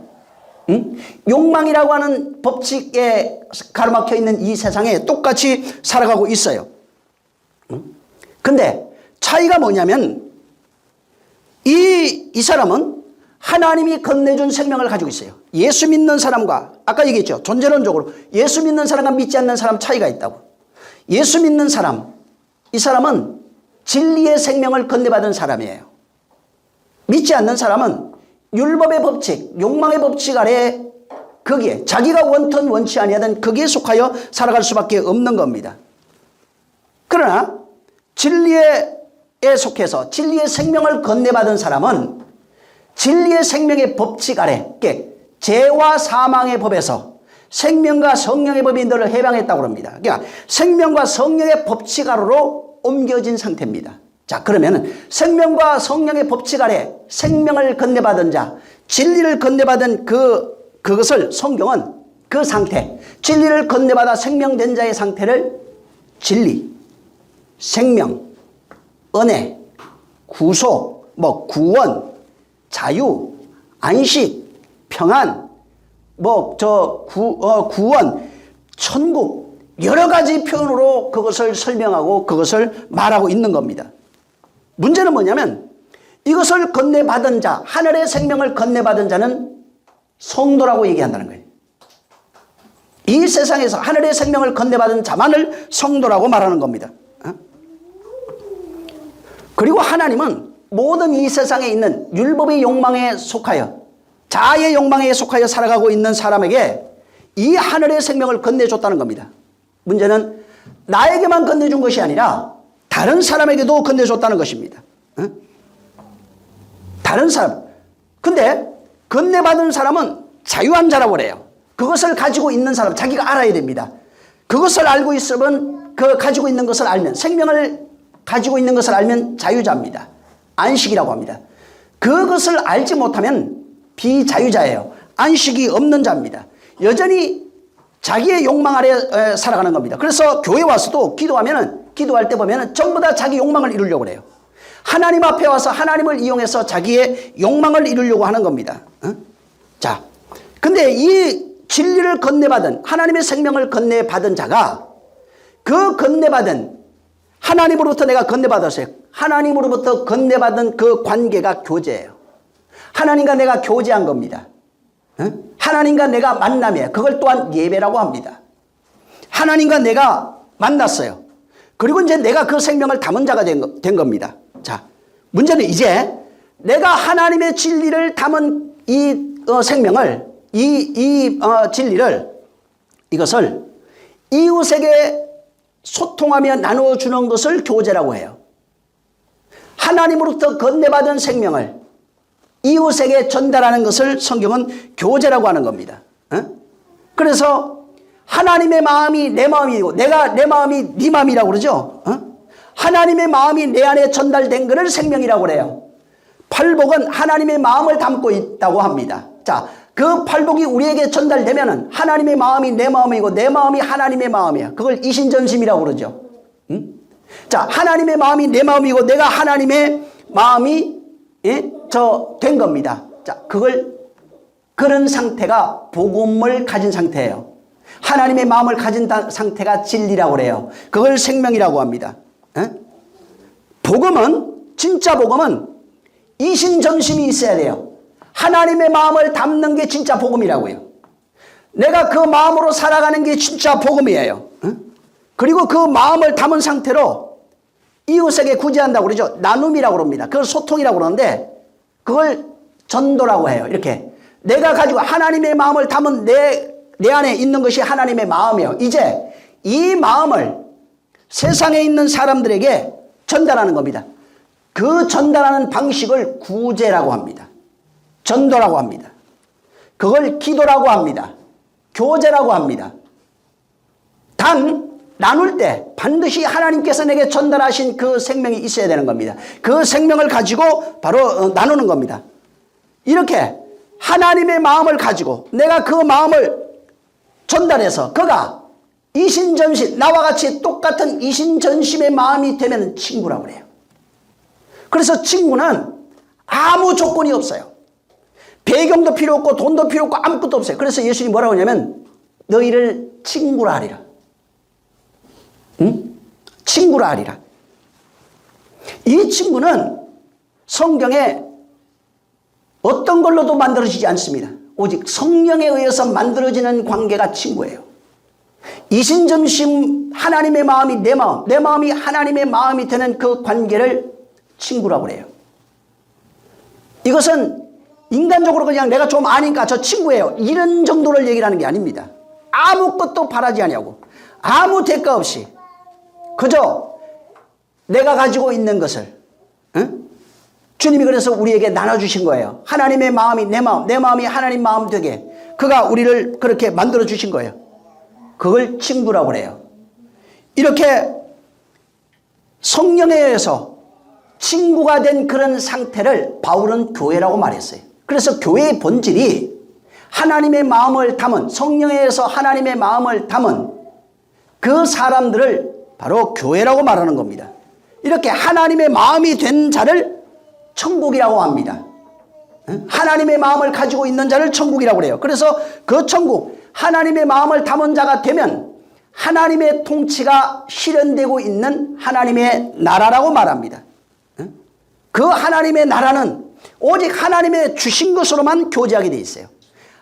응? 욕망이라고 하는 법칙에 가로막혀 있는 이 세상에 똑같이 살아가고 있어요. 응? 근데 차이가 뭐냐면 이 사람은 하나님이 건네준 생명을 가지고 있어요. 예수 믿는 사람과 아까 얘기했죠. 존재론적으로 예수 믿는 사람과 믿지 않는 사람 차이가 있다고. 예수 믿는 사람, 이 사람은 진리의 생명을 건네받은 사람이에요. 믿지 않는 사람은 율법의 법칙, 욕망의 법칙 아래 거기에 자기가 원ton 원치 아니하던 거기에 속하여 살아갈 수밖에 없는 겁니다. 그러나 진리에 속해서 진리의 생명을 건네받은 사람은 진리의 생명의 법칙 아래, 죄와 사망의 법에서 생명과 성령의 법이 너를 해방했다고 합니다. 그러니까 생명과 성령의 법칙 아래로 옮겨진 상태입니다. 자, 그러면 생명과 성령의 법칙 아래 생명을 건네받은 자, 진리를 건네받은 그것을 성경은 그 상태, 진리를 건네받아 생명된 자의 상태를 진리, 생명, 은혜, 구속, 구원, 자유, 안식, 평안, 구원, 천국, 여러 가지 표현으로 그것을 설명하고 그것을 말하고 있는 겁니다. 문제는 뭐냐면 이것을 건네받은 자, 하늘의 생명을 건네받은 자는 성도라고 얘기한다는 거예요. 이 세상에서 하늘의 생명을 건네받은 자만을 성도라고 말하는 겁니다. 그리고 하나님은 모든 이 세상에 있는 율법의 욕망에 속하여 자아의 욕망에 속하여 살아가고 있는 사람에게 이 하늘의 생명을 건네줬다는 겁니다. 문제는 나에게만 건네준 것이 아니라 다른 사람에게도 건네줬다는 것입니다. 다른 사람. 근데 건네받은 사람은 자유한 자라고 그래요. 그것을 가지고 있는 사람, 자기가 알아야 됩니다. 그것을 알고 있으면 그 가지고 있는 것을 알면, 생명을 가지고 있는 것을 알면 자유자입니다. 안식이라고 합니다. 그것을 알지 못하면 비자유자예요. 안식이 없는 자입니다. 여전히 자기의 욕망 아래 살아가는 겁니다. 그래서 교회 와서도 기도할 때 보면 전부 다 자기 욕망을 이루려고 그래요. 하나님 앞에 와서 하나님을 이용해서 자기의 욕망을 이루려고 하는 겁니다. 자, 근데 이 진리를 건네받은, 하나님의 생명을 건네받은 자가 그 건네받은, 하나님으로부터 내가 건네받았어요. 하나님으로부터 건네받은 그 관계가 교제예요. 하나님과 내가 교제한 겁니다. 하나님과 내가 만남이에요. 그걸 또한 예배라고 합니다. 하나님과 내가 만났어요. 그리고 이제 내가 그 생명을 담은 자가 된 겁니다. 자, 문제는 이제 내가 하나님의 진리를 담은 이 생명을, 진리를, 이것을 이웃에게 소통하며 나누어주는 것을 교제라고 해요. 하나님으로부터 건네받은 생명을 이웃에게 전달하는 것을 성경은 교제라고 하는 겁니다. 그래서 하나님의 마음이 내 마음이고 내 마음이 네 마음이라고 그러죠. 하나님의 마음이 내 안에 전달된 것을 생명이라고 그래요. 팔복은 하나님의 마음을 담고 있다고 합니다. 자, 그 팔복이 우리에게 전달되면은 하나님의 마음이 내 마음이고 내 마음이 하나님의 마음이야. 그걸 이신전심이라고 그러죠. 자, 하나님의 마음이 내 마음이고 내가 하나님의 마음이 된 겁니다. 자, 그런 상태가 복음을 가진 상태예요. 하나님의 마음을 가진 상태가 진리라고 그래요. 그걸 생명이라고 합니다. 진짜 복음은 이신전심이 있어야 돼요. 하나님의 마음을 담는 게 진짜 복음이라고요. 내가 그 마음으로 살아가는 게 진짜 복음이에요. 그리고 그 마음을 담은 상태로 이웃에게 구제한다고 그러죠. 나눔이라고 그럽니다. 그걸 소통이라고 그러는데 그걸 전도라고 해요. 이렇게 내가 가지고 하나님의 마음을 담은 내 안에 있는 것이 하나님의 마음이에요. 이제 이 마음을 세상에 있는 사람들에게 전달하는 겁니다. 그 전달하는 방식을 구제라고 합니다. 전도라고 합니다. 그걸 기도라고 합니다. 교제라고 합니다. 단 나눌 때 반드시 하나님께서 내게 전달하신 그 생명이 있어야 되는 겁니다. 그 생명을 가지고 바로 나누는 겁니다. 이렇게 하나님의 마음을 가지고 내가 그 마음을 전달해서 그가 이신전심, 나와 같이 똑같은 이신전심의 마음이 되면 친구라고 그래요. 그래서 친구는 아무 조건이 없어요. 배경도 필요 없고 돈도 필요 없고 아무것도 없어요. 그래서 예수님이 뭐라고 하냐면 너희를 친구라 하리라. 친구라 하리라. 이 친구는 성경에 어떤 걸로도 만들어지지 않습니다. 오직 성령에 의해서 만들어지는 관계가 친구예요. 이신전심 하나님의 마음이 내 마음, 내 마음이 하나님의 마음이 되는 그 관계를 친구라고 그래요. 이것은 인간적으로 그냥 내가 좀 아니까 저 친구예요. 이런 정도를 얘기를 하는 게 아닙니다. 아무것도 바라지 아니하고 아무 대가 없이 그저 내가 가지고 있는 것을 주님이 그래서 우리에게 나눠주신 거예요. 하나님의 마음이 내 마음, 내 마음이 하나님 마음 되게 그가 우리를 그렇게 만들어 주신 거예요. 그걸 친구라고 그래요. 이렇게 성령에 의해서 친구가 된 그런 상태를 바울은 교회라고 말했어요. 그래서 교회의 본질이 하나님의 마음을 담은, 성령에 의해서 하나님의 마음을 담은 그 사람들을 바로 교회라고 말하는 겁니다. 이렇게 하나님의 마음이 된 자를 천국이라고 합니다. 하나님의 마음을 가지고 있는 자를 천국이라고 그래요. 그래서 그 천국, 하나님의 마음을 담은 자가 되면 하나님의 통치가 실현되고 있는 하나님의 나라라고 말합니다. 그 하나님의 나라는 오직 하나님의 주신 것으로만 교제하게 돼 있어요.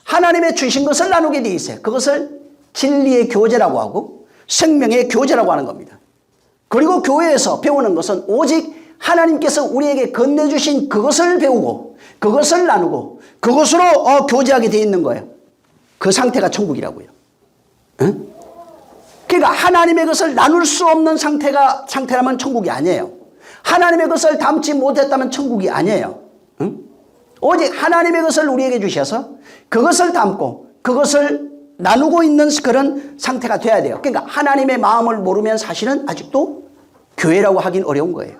하나님의 주신 것을 나누게 돼 있어요. 그것을 진리의 교제라고 하고 생명의 교제라고 하는 겁니다. 그리고 교회에서 배우는 것은 오직 하나님께서 우리에게 건네주신 그것을 배우고 그것을 나누고 그것으로 교제하게 돼 있는 거예요. 그 상태가 천국이라고요. 그러니까 하나님의 것을 나눌 수 없는 상태라면 천국이 아니에요. 하나님의 것을 담지 못했다면 천국이 아니에요. 오직 하나님의 것을 우리에게 주셔서 그것을 담고 그것을 나누고 있는 그런 상태가 돼야 돼요. 그러니까 하나님의 마음을 모르면 사실은 아직도 교회라고 하긴 어려운 거예요.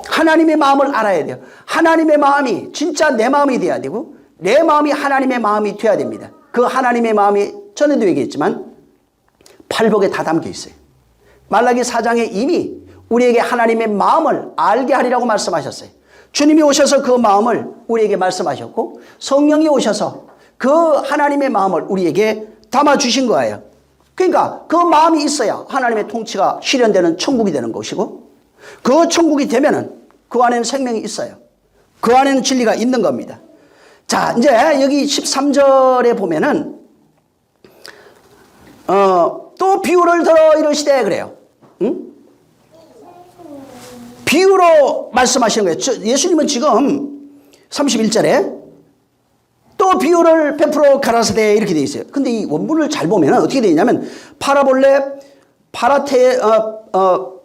하나님의 마음을 알아야 돼요. 하나님의 마음이 진짜 내 마음이 돼야 되고 내 마음이 하나님의 마음이 돼야 됩니다. 그 하나님의 마음이 전에도 얘기했지만 팔복에 다 담겨 있어요. 말라기 4장에 이미 우리에게 하나님의 마음을 알게 하리라고 말씀하셨어요. 주님이 오셔서 그 마음을 우리에게 말씀하셨고 성령이 오셔서 그 하나님의 마음을 우리에게 담아주신 거예요. 그러니까 그 마음이 있어야 하나님의 통치가 실현되는 천국이 되는 것이고 그 천국이 되면은 그 안에는 생명이 있어요. 그 안에는 진리가 있는 겁니다. 자, 이제 여기 13절에 보면은 또 비유를 들어 이러시되 그래요. 응? 비유로 말씀하시는 거예요. 예수님은 지금 31절에 또 비유를 베풀어 가라사대 이렇게 돼 있어요. 근데 이 원문을 잘 보면 어떻게 되어 있냐면 파라볼레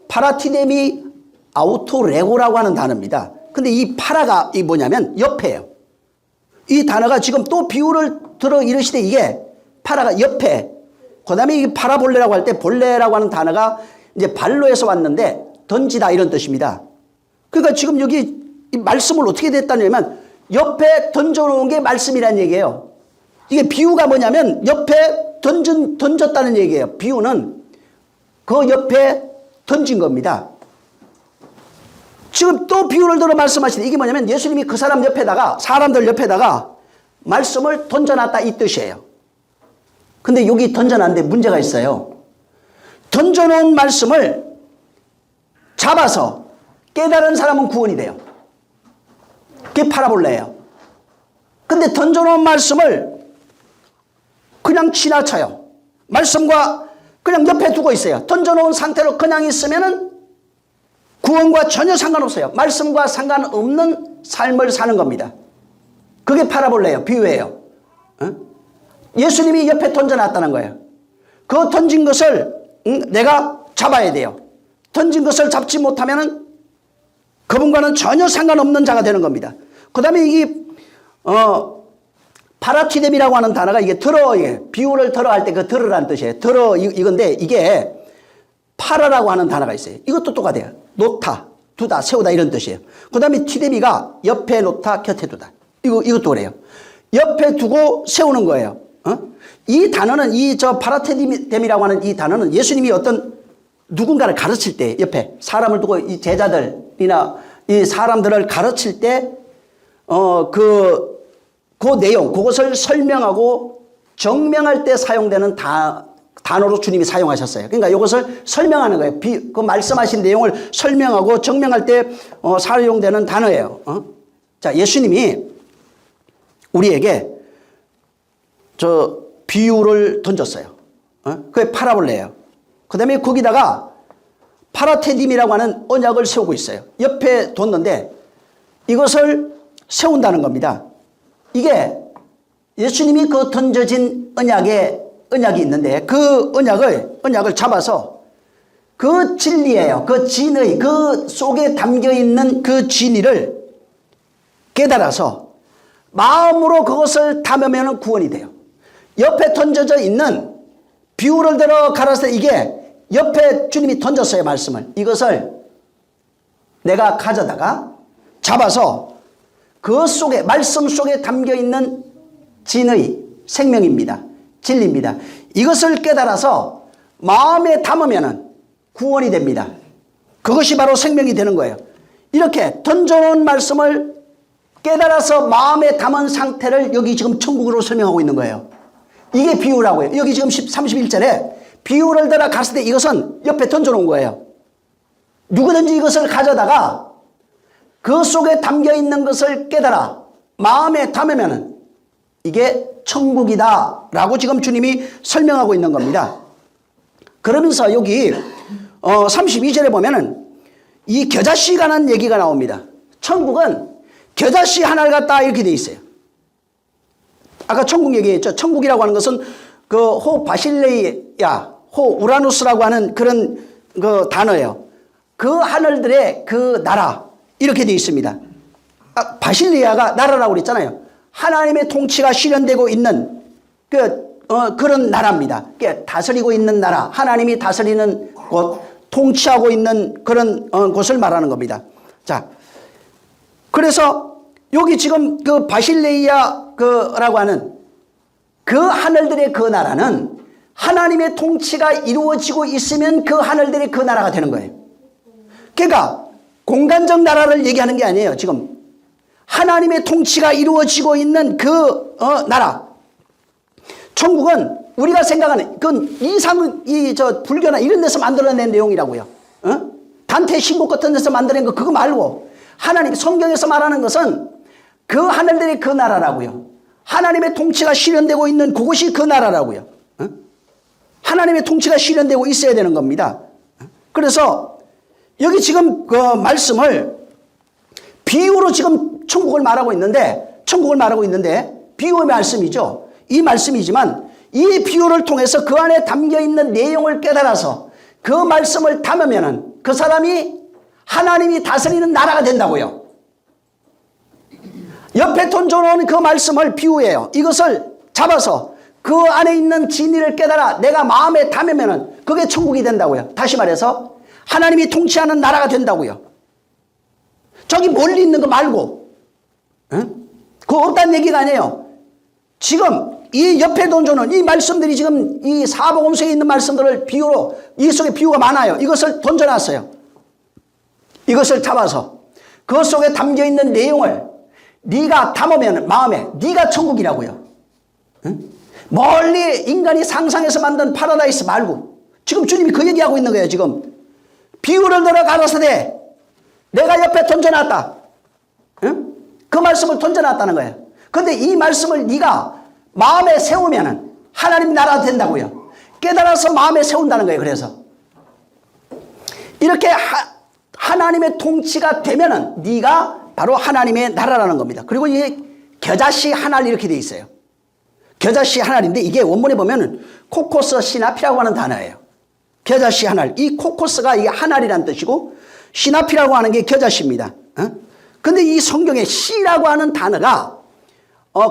파라티데미 아우토레고라고 하는 단어입니다. 근데 이 파라가 이 뭐냐면 옆에예요. 이 단어가 지금 또 비유를 들어 이르시되 이게 파라가 옆에, 그 다음에 이 파라볼레라고 할 때 볼레라고 하는 단어가 이제 발로에서 왔는데 던지다 이런 뜻입니다. 그러니까 지금 여기 이 말씀을 어떻게 됐다냐면 옆에 던져놓은 게 말씀이라는 얘기예요. 이게 비유가 뭐냐면 옆에 던졌다는 얘기예요. 비유는 그 옆에 던진 겁니다. 지금 또 비유를 들어 말씀하시는데 이게 뭐냐면 예수님이 그 사람 옆에다가, 사람들 옆에다가 말씀을 던져놨다 이 뜻이에요. 근데 여기 던져놨는데 문제가 있어요. 던져놓은 말씀을 잡아서 깨달은 사람은 구원이 돼요. 그게 파라볼레예요. 근데 던져놓은 말씀을 그냥 지나쳐요. 말씀과 그냥 옆에 두고 있어요. 던져놓은 상태로 그냥 있으면은 구원과 전혀 상관없어요. 말씀과 상관없는 삶을 사는 겁니다. 그게 파라볼레예요. 비유예요. 예수님이 옆에 던져놨다는 거예요. 그 던진 것을 내가 잡아야 돼요. 던진 것을 잡지 못하면은 그분과는 전혀 상관없는 자가 되는 겁니다. 그 다음에 이 파라티뎀이라고 하는 단어가 이게 들어, 이게 비유를 들어 할 때 그 들으라는 뜻이에요. 들어 이건데 이게 파라라고 하는 단어가 있어요. 이것도 똑같아요. 놓다, 두다, 세우다 이런 뜻이에요. 그 다음에 티데미가 옆에 놓다, 곁에 두다. 이것도 그래요. 옆에 두고 세우는 거예요. 이 단어는 파라티뎀이라고 하는 이 단어는 예수님이 어떤 누군가를 가르칠 때 옆에 사람을 두고 이 제자들이나 이 사람들을 가르칠 때 그 내용, 그것을 설명하고 정명할 때 사용되는 단어로 주님이 사용하셨어요. 그러니까 이것을 설명하는 거예요. 그 말씀하신 내용을 설명하고 정명할 때 사용되는 단어예요. 자, 예수님이 우리에게 저 비유를 던졌어요. 그게 파라볼레예요. 그 다음에 거기다가 파라테딤이라고 하는 언약을 세우고 있어요. 옆에 뒀는데 이것을 세운다는 겁니다. 이게 예수님이 그 던져진 언약이 있는데 그 언약을 잡아서 그 진리예요. 그 진의, 그 속에 담겨 있는 그 진리를 깨달아서 마음으로 그것을 담으면 구원이 돼요. 옆에 던져져 있는 비유를 들어 가라사대 이게 옆에 주님이 던졌어요. 말씀을. 이것을 내가 가져다가 잡아서 그 속에, 말씀 속에 담겨 있는 진의 생명입니다. 진리입니다. 이것을 깨달아서 마음에 담으면 구원이 됩니다. 그것이 바로 생명이 되는 거예요. 이렇게 던져놓은 말씀을 깨달아서 마음에 담은 상태를 여기 지금 천국으로 설명하고 있는 거예요. 이게 비유라고요. 여기 지금 31절에 비유를 들어 갔을 때 이것은 옆에 던져놓은 거예요. 누구든지 이것을 가져다가 그 속에 담겨 있는 것을 깨달아 마음에 담으면 이게 천국이다 라고 지금 주님이 설명하고 있는 겁니다. 그러면서 여기 32절에 보면은 이 겨자씨 관한 얘기가 나옵니다. 천국은 겨자씨 하나를 갖다 이렇게 돼 있어요. 아까 천국 얘기했죠. 천국이라고 하는 것은 그 호 바실레이아, 호 우라누스라고 하는 그런 그 단어예요. 그 하늘들의 그 나라 이렇게 되어 있습니다. 바실레이아가 나라라고 그랬잖아요. 하나님의 통치가 실현되고 있는 그런 나라입니다. 다스리고 있는 나라, 하나님이 다스리는 곳, 통치하고 있는 그런 곳을 말하는 겁니다. 자, 그래서 여기 지금 그 바실레이아라고 하는 그 하늘들의 그 나라는 하나님의 통치가 이루어지고 있으면 그 하늘들의 그 나라가 되는 거예요. 그러니까 공간적 나라를 얘기하는 게 아니에요. 지금 하나님의 통치가 이루어지고 있는 그 나라. 천국은 우리가 생각하는 그건 불교나 이런 데서 만들어낸 내용이라고요. 단테 신곡 같은 데서 만들어낸 거 그거 말고 하나님 성경에서 말하는 것은 그 하늘들의 그 나라라고요. 하나님의 통치가 실현되고 있는 그곳이 그 나라라고요. 하나님의 통치가 실현되고 있어야 되는 겁니다. 그래서 여기 지금 그 말씀을 비유로 지금 천국을 말하고 있는데 비유의 말씀이죠. 이 말씀이지만 이 비유를 통해서 그 안에 담겨 있는 내용을 깨달아서 그 말씀을 담으면은 그 사람이 하나님이 다스리는 나라가 된다고요. 옆에 던져놓은 그 말씀을 비유해요. 이것을 잡아서 그 안에 있는 진리를 깨달아 내가 마음에 담으면은 그게 천국이 된다고요. 다시 말해서 하나님이 통치하는 나라가 된다고요. 저기 멀리 있는 거 말고, 응? 그거 없다는 얘기가 아니에요. 지금 이 옆에 던져놓은 이 말씀들이 지금 이 사복음서에 있는 말씀들을 비유로, 이 속에 비유가 많아요. 이것을 던져놨어요. 이것을 잡아서 그 속에 담겨있는 내용을 네가 담으면 마음에 네가 천국이라고요. 응? 멀리 인간이 상상해서 만든 파라다이스 말고 지금 주님이 그 얘기하고 있는 거예요. 지금 비유를 들어 가라사대 내가 옆에 던져놨다. 응? 그 말씀을 던져놨다는 거예요. 그런데 이 말씀을 네가 마음에 세우면은 하나님 나라가 된다고요. 깨달아서 마음에 세운다는 거예요. 그래서 이렇게 하나님의 통치가 되면은 네가 바로 하나님의 나라라는 겁니다. 그리고 이게 겨자씨 하나를 이렇게 돼 있어요. 겨자씨 하나인데 이게 원문에 보면은 코코스 시나피라고 하는 단어예요. 겨자씨 하나. 이 코코스가 이게 하나리라는 뜻이고 시나피라고 하는 게 겨자씨입니다. 근데 이 성경에 씨라고 하는 단어가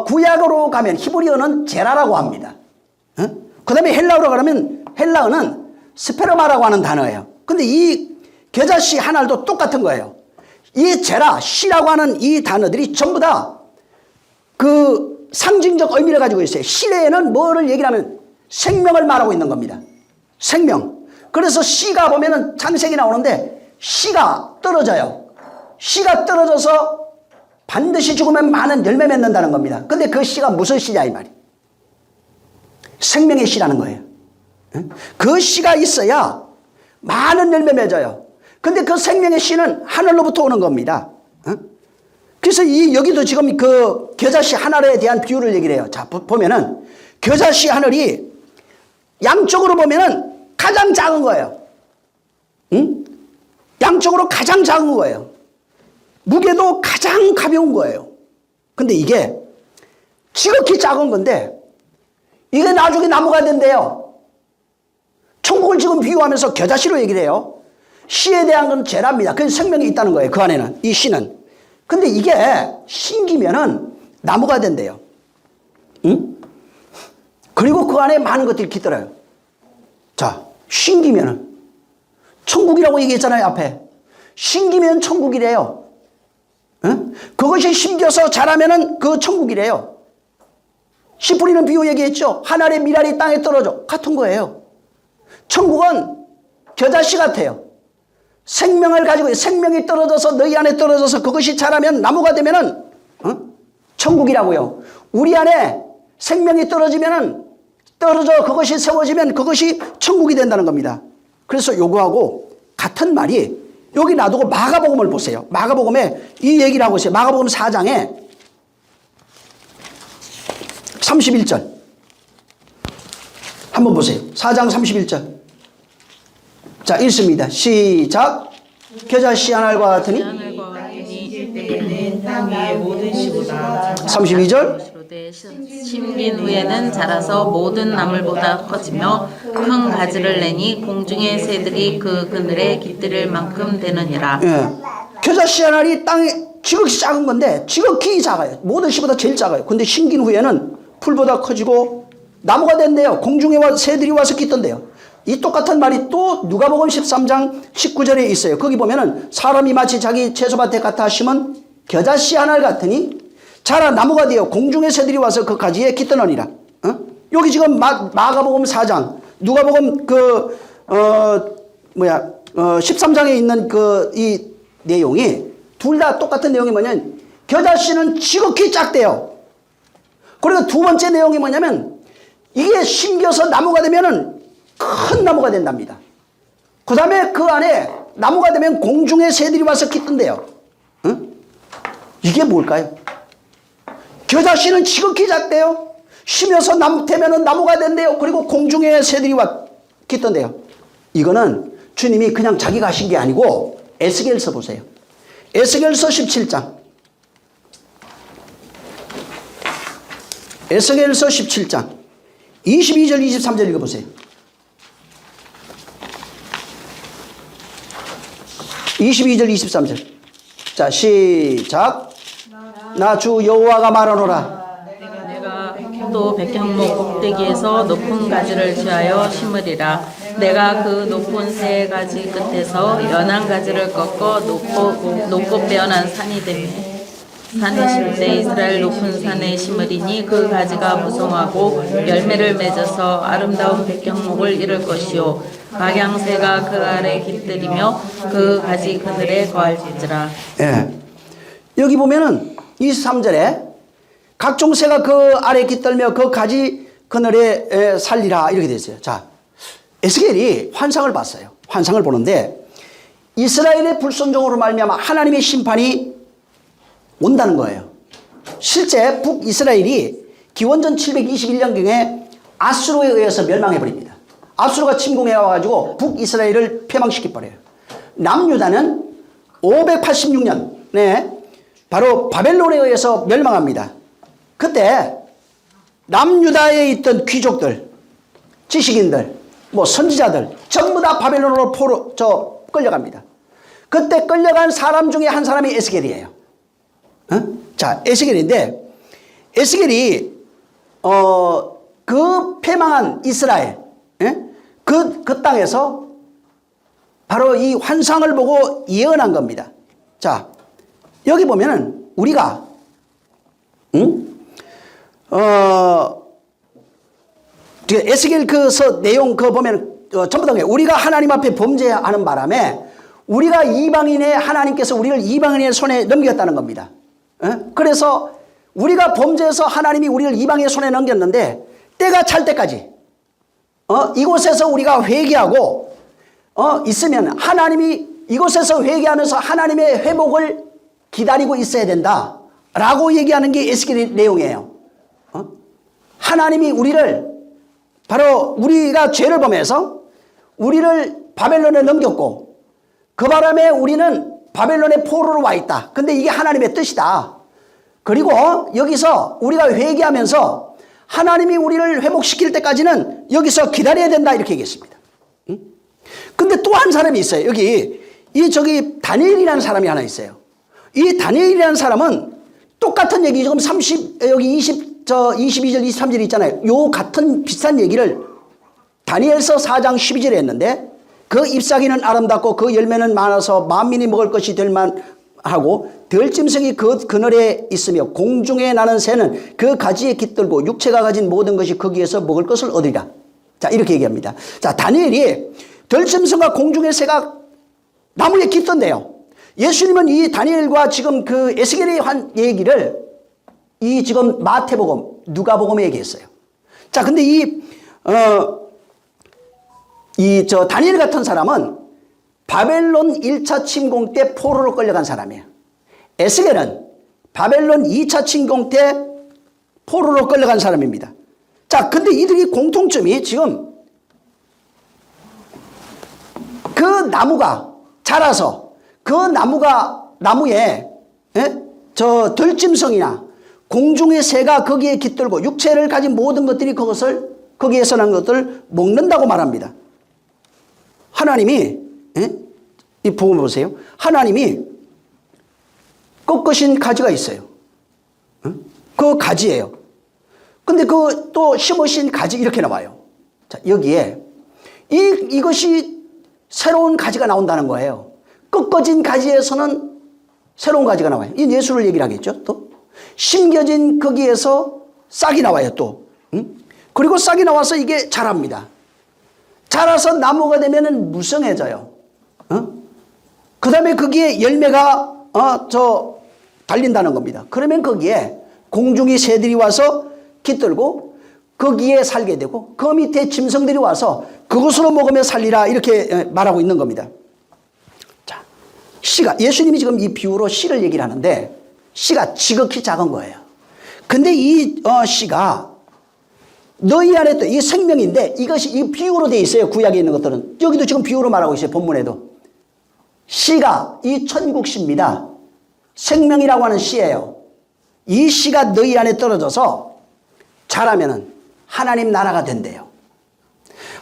구약으로 가면 히브리어는 제라라고 합니다. 그 다음에 헬라어로 가면 헬라어는 스페르마라고 하는 단어예요. 근데 이 겨자씨 하나도 똑같은 거예요. 이 제라, 씨라고 하는 이 단어들이 전부 다 그 상징적 의미를 가지고 있어요. 씨에는 뭐를 얘기를 하면 생명을 말하고 있는 겁니다. 생명. 그래서 씨가 보면은 창세기 나오는데 씨가 떨어져요. 씨가 떨어져서 반드시 죽으면 많은 열매 맺는다는 겁니다. 근데 그 씨가 무슨 씨냐 이 말이. 생명의 씨라는 거예요. 그 씨가 있어야 많은 열매 맺어요. 근데 그 생명의 씨는 하늘로부터 오는 겁니다. 그래서 여기도 지금 그 겨자씨 하늘에 대한 비유를 얘기를 해요. 자, 보면은 겨자씨 하늘이 양쪽으로 보면은 가장 작은 거예요. 응? 양쪽으로 가장 작은 거예요. 무게도 가장 가벼운 거예요. 근데 이게 지극히 작은 건데 이게 나중에 나무가 된대요. 천국을 지금 비유하면서 겨자씨로 얘기를 해요. 씨에 대한 건 제라입니다. 그 생명이 있다는 거예요. 그 안에는 이 씨는. 근데 이게 심기면은 나무가 된대요. 응? 그리고 그 안에 많은 것들이 깃들어요. 자, 심기면은 천국이라고 얘기했잖아요. 앞에 심기면 천국이래요. 응? 그것이 심겨서 자라면은 그 천국이래요. 씨 뿌리는 비유 얘기했죠. 하늘의 미랄이 땅에 떨어져. 같은 거예요. 천국은 겨자씨 같아요. 생명을 가지고 생명이 떨어져서 너희 안에 떨어져서 그것이 자라면 나무가 되면은 천국이라고요. 우리 안에 생명이 떨어지면은 떨어져 그것이 세워지면 그것이 천국이 된다는 겁니다. 그래서 요거하고 같은 말이 여기 놔두고 마가복음을 보세요. 마가복음에 이 얘기를 하고 있어요. 마가복음 4장에 31절 한번 보세요. 4장 31절. 자, 읽습니다. 시작. 겨자씨 하늘과 같으니 32절. 심긴 후에는 자라서 모든 나물보다 커지며 큰 가지를 내니 공중의 새들이 그 그늘에 깃들일 만큼 되느니라. 예. 겨자씨 하늘이 땅에 지극히 작은 건데 지극히 작아요. 모든 씨보다 제일 작아요. 근데 심긴 후에는 풀보다 커지고 나무가 된대요. 공중에 새들이 와서 깃든대요. 이 똑같은 말이 또 누가복음 13장 19절에 있어요. 거기 보면은 사람이 마치 자기 채소밭에 갖다 심은 겨자씨 하늘 같으니 자라 나무가 되어 공중의 새들이 와서 그 가지에 깃드느니라. 여기 지금 마가복음 4장, 누가복음 13장에 있는 이 내용이 둘 다 똑같은 내용이 뭐냐면 겨자씨는 지극히 작대요. 그리고 두 번째 내용이 뭐냐면 이게 심겨서 나무가 되면은 큰 나무가 된답니다. 그 다음에 그 안에 나무가 되면 공중의 새들이 와서 깃든대요. 이게 뭘까요? 겨자씨는 지극히 작대요. 심어서 되면은 나무가 된대요. 그리고 공중의 새들이 깃던데요. 이거는 주님이 그냥 자기가 하신 게 아니고 에스겔서 보세요. 에스겔서 17장. 에스겔서 17장 22절 23절 읽어보세요. 22절 23절. 자, 시작. 나 주 여호와가 말하노라. 내가 또 백향목 꼭대기에서 높은 가지를 취하여 심으리라. 내가 그 높은 세 가지 끝에서 연한 가지를 꺾어 높고 빼어난 산이 되며 산에 심을 때 이스라엘 높은 산에 심으리니 그 가지가 무성하고 열매를 맺어서 아름다운 백향목을 이룰 것이요 각양새가 그 아래 깃들이며 그 가지 그늘에 거할지라. 예. 여기 보면은 23절에 각종 새가 그 아래 깃들며 그 가지 그늘에 살리라 이렇게 되어 있어요. 자, 에스겔이 환상을 봤어요. 환상을 보는데 이스라엘의 불순종으로 말미암아 하나님의 심판이 온다는 거예요. 실제 북이스라엘이 기원전 721년경에 아수르에 의해서 멸망해 버립니다. 아수르가 침공해 와가지고 북이스라엘을 폐망시켜 버려요. 남유다는 586년에 바로 바벨론에 의해서 멸망합니다. 그때 남유다에 있던 귀족들, 지식인들, 뭐 선지자들 전부 다 바벨론으로 끌려갑니다. 그때 끌려간 사람 중에 한 사람이 에스겔이에요. 자, 에스겔인데 에스겔이 그 패망한 이스라엘 그 땅에서 바로 이 환상을 보고 예언한 겁니다. 자, 여기 보면은 우리가 에스겔 그서 내용 그 보면 전부 다 우리가 하나님 앞에 범죄하는 바람에 우리가 이방인의 하나님께서 우리를 이방인의 손에 넘겼다는 겁니다. 그래서 우리가 범죄해서 하나님이 우리를 이방인의 손에 넘겼는데 때가 찰 때까지 이곳에서 우리가 회개하고 있으면 하나님이 이곳에서 회개하면서 하나님의 회복을 기다리고 있어야 된다라고 얘기하는 게 에스겔의 내용이에요. 하나님이 우리를 바로 우리가 죄를 범해서 우리를 바벨론에 넘겼고 그 바람에 우리는 바벨론의 포로로 와 있다. 근데 이게 하나님의 뜻이다. 그리고 여기서 우리가 회개하면서 하나님이 우리를 회복시킬 때까지는 여기서 기다려야 된다 이렇게 얘기했습니다. 근데 또 한 사람이 있어요. 여기 다니엘이라는 사람이 하나 있어요. 이 다니엘이라는 사람은 똑같은 얘기 지금 22절 23절 있잖아요. 요 같은 비슷한 얘기를 다니엘서 4장 12절에 했는데 그 잎사귀는 아름답고 그 열매는 많아서 만민이 먹을 것이 될 만하고 들짐승이 그 그늘에 있으며 공중에 나는 새는 그 가지에 깃들고 육체가 가진 모든 것이 거기에서 먹을 것을 얻으리라. 자, 이렇게 얘기합니다. 자, 다니엘이 들짐승과 공중의 새가 나무에 깃든대요. 예수님은 이 다니엘과 지금 그 에스겔의 한 얘기를 이 지금 마태복음, 누가복음에 얘기했어요. 자, 근데 다니엘 같은 사람은 바벨론 1차 침공 때 포로로 끌려간 사람이에요. 에스겔은 바벨론 2차 침공 때 포로로 끌려간 사람입니다. 자, 근데 이들이 공통점이 지금 그 나무가 자라서 그 나무에 저 들짐승이나 공중의 새가 거기에 깃들고 육체를 가진 모든 것들이 거기에서 난 것들을 먹는다고 말합니다. 하나님이 이 복음 보세요. 하나님이 꺾으신 가지가 있어요. 그 가지예요. 근데 그 또 심으신 가지 이렇게 나와요. 자, 여기에 이것이 새로운 가지가 나온다는 거예요. 꺾어진 가지에서는 새로운 가지가 나와요. 이 예수를 얘기를 하겠죠. 또 심겨진 거기에서 싹이 나와요. 또 그리고 싹이 나와서 이게 자랍니다. 자라서 나무가 되면은 무성해져요. 그 다음에 거기에 열매가 달린다는 겁니다. 그러면 거기에 공중의 새들이 와서 깃들고 거기에 살게 되고 그 밑에 짐승들이 와서 그것으로 먹으며 살리라 이렇게 말하고 있는 겁니다. 자, 씨가 예수님이 지금 이 비유로 씨를 얘기를 하는데 씨가 지극히 작은 거예요. 근데 이 씨가 너희 안에 또 이 생명인데 이것이 이 비유로 되어 있어요. 구약에 있는 것들은. 여기도 지금 비유로 말하고 있어요. 본문에도. 씨가 이 천국 씨입니다. 생명이라고 하는 씨예요. 이 씨가 너희 안에 떨어져서 자라면은 하나님 나라가 된대요.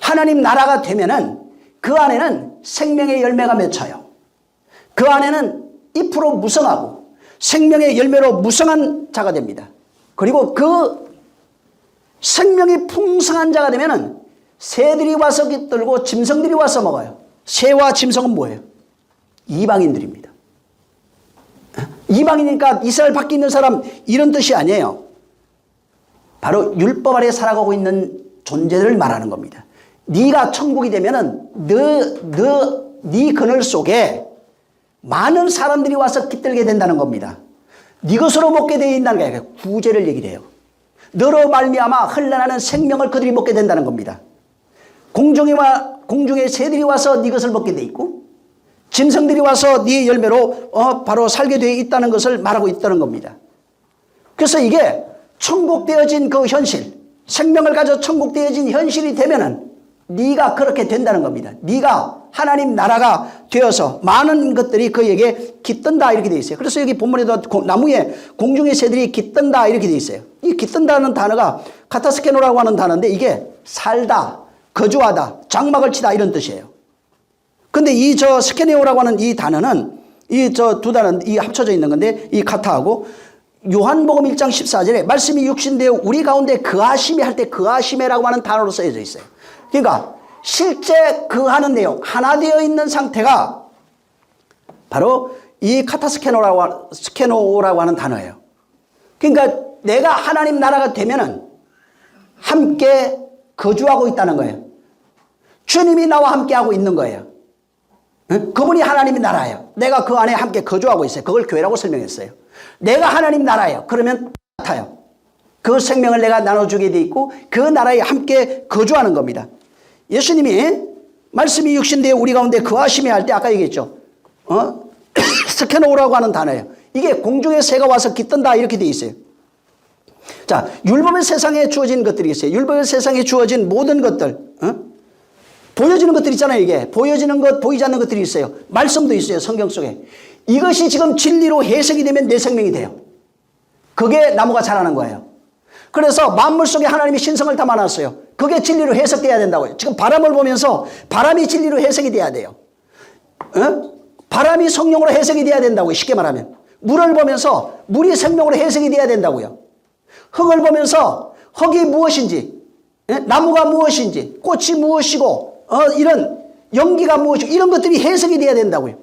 하나님 나라가 되면은 그 안에는 생명의 열매가 맺혀요. 그 안에는 잎으로 무성하고 생명의 열매로 무성한 자가 됩니다. 그리고 그 생명이 풍성한 자가 되면은 새들이 와서 깃들고 짐승들이 와서 먹어요. 새와 짐승은 뭐예요? 이방인들입니다. 이방이니까 이스라엘 밖에 있는 사람 이런 뜻이 아니에요. 바로 율법 아래 살아가고 있는 존재들을 말하는 겁니다. 네가 천국이 되면은 네 그늘 속에 많은 사람들이 와서 깃들게 된다는 겁니다. 네 것으로 먹게 되어 있다는 게 아니라 구제를 얘기를 해요. 너로 말미암아 흘러나는 생명을 그들이 먹게 된다는 겁니다. 공중의 새들이 와서 네 것을 먹게 돼 있고 짐승들이 와서 네 열매로 바로 살게 되어 있다는 것을 말하고 있다는 겁니다. 그래서 이게 천국되어진 그 현실, 생명을 가져 천국되어진 현실이 되면은 네가 그렇게 된다는 겁니다. 네가 하나님 나라가 되어서 많은 것들이 그에게 깃든다 이렇게 되어 있어요. 그래서 여기 본문에도 나무에 공중의 새들이 깃든다 이렇게 되어 있어요. 이 깃든다는 단어가 카타스케노라고 하는 단어인데 이게 살다, 거주하다, 장막을 치다 이런 뜻이에요. 근데 이 스케네오라고 하는 이 단어는 이 두 단어는 이 합쳐져 있는 건데 이 카타하고 요한복음 1장 14절에 말씀이 육신되어 우리 가운데 거하심에 할 때 거하심에라고 하는 단어로 쓰여져 있어요. 그러니까 실제 거하는 내용, 하나 되어 있는 상태가 바로 이 스케노라고 하는 단어예요. 그러니까 내가 하나님 나라가 되면은 함께 거주하고 있다는 거예요. 주님이 나와 함께 하고 있는 거예요. 그분이 하나님의 나라예요. 내가 그 안에 함께 거주하고 있어요. 그걸 교회라고 설명했어요. 내가 하나님 나라예요. 그러면 같아요. 그 생명을 내가 나눠주게 돼 있고 그 나라에 함께 거주하는 겁니다. 예수님이 말씀이 육신되어 우리 가운데 거하심에 할 때 아까 얘기했죠. 스케노라고 하는 단어예요. 이게 공중의 새가 와서 깃든다 이렇게 돼 있어요. 자, 율법의 세상에 주어진 것들이 있어요. 율법의 세상에 주어진 모든 것들, 보여지는 것들 있잖아요. 이게 보여지는 것, 보이지 않는 것들이 있어요. 말씀도 있어요. 성경 속에. 이것이 지금 진리로 해석이 되면 내 생명이 돼요. 그게 나무가 자라는 거예요. 그래서 만물 속에 하나님이 신성을 담아놨어요. 그게 진리로 해석돼야 된다고요. 지금 바람을 보면서 바람이 진리로 해석이 돼야 돼요. 바람이 성령으로 해석이 돼야 된다고요. 쉽게 말하면. 물을 보면서 물이 생명으로 해석이 돼야 된다고요. 흙을 보면서 흙이 무엇인지, 나무가 무엇인지, 꽃이 무엇이고, 이런 연기가 무엇이고, 이런 것들이 해석이 돼야 된다고요.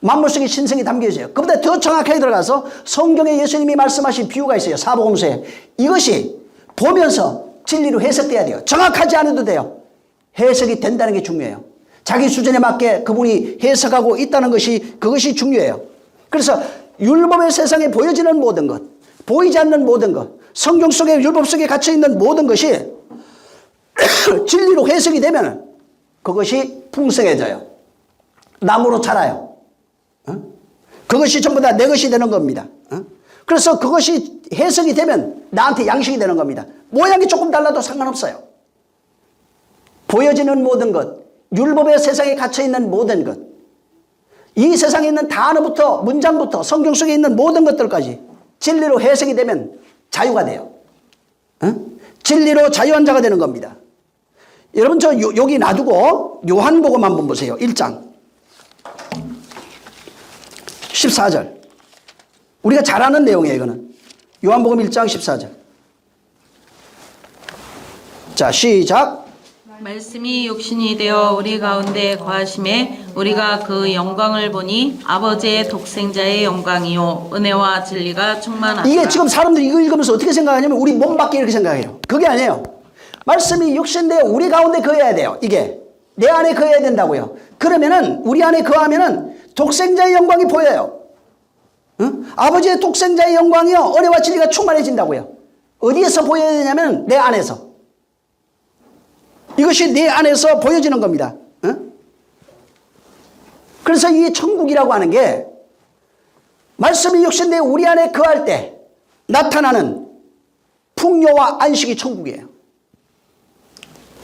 만물 속에 신성이 담겨져요. 그보다 더 정확하게 들어가서 성경에 예수님이 말씀하신 비유가 있어요. 사복음서에. 이것이 보면서 진리로 해석돼야 돼요. 정확하지 않아도 돼요. 해석이 된다는 게 중요해요. 자기 수준에 맞게 그분이 해석하고 있다는 것이 그것이 중요해요. 그래서 율법의 세상에 보여지는 모든 것, 보이지 않는 모든 것, 성경 속에 율법 속에 갇혀있는 모든 것이 진리로 해석이 되면 그것이 풍성해져요. 나무로 자라요. 그것이 전부 다 내 것이 되는 겁니다. 그래서 그것이 해석이 되면 나한테 양식이 되는 겁니다. 모양이 조금 달라도 상관없어요. 보여지는 모든 것, 율법의 세상에 갇혀있는 모든 것, 이 세상에 있는 단어부터 문장부터 성경 속에 있는 모든 것들까지 진리로 해석이 되면 자유가 돼요. 진리로 자유한 자가 되는 겁니다. 여러분 여기 놔두고 요한복음 한번 보세요. 1장 14절. 우리가 잘 아는 내용이에요. 이거는 요한복음 1장 14절. 자, 시작. 말씀이 육신이 되어 우리 가운데 거하심에 우리가 그 영광을 보니 아버지의 독생자의 영광이요 은혜와 진리가 충만하다. 이게 지금 사람들이 이거 읽으면서 어떻게 생각하냐면 우리 몸 밖에 이렇게 생각해요. 그게 아니에요. 말씀이 육신되어 우리 가운데 거해야 돼요. 이게 내 안에 거해야 된다고요. 그러면은 우리 안에 거하면은 독생자의 영광이 보여요. 아버지의 독생자의 영광이요 은혜와 진리가 충만해진다고요. 어디에서 보여야 되냐면 내 안에서. 이것이 내 안에서 보여지는 겁니다. 그래서 이 천국이라고 하는 게 말씀이 육신되어 우리 안에 거할 때 나타나는 풍요와 안식이 천국이에요.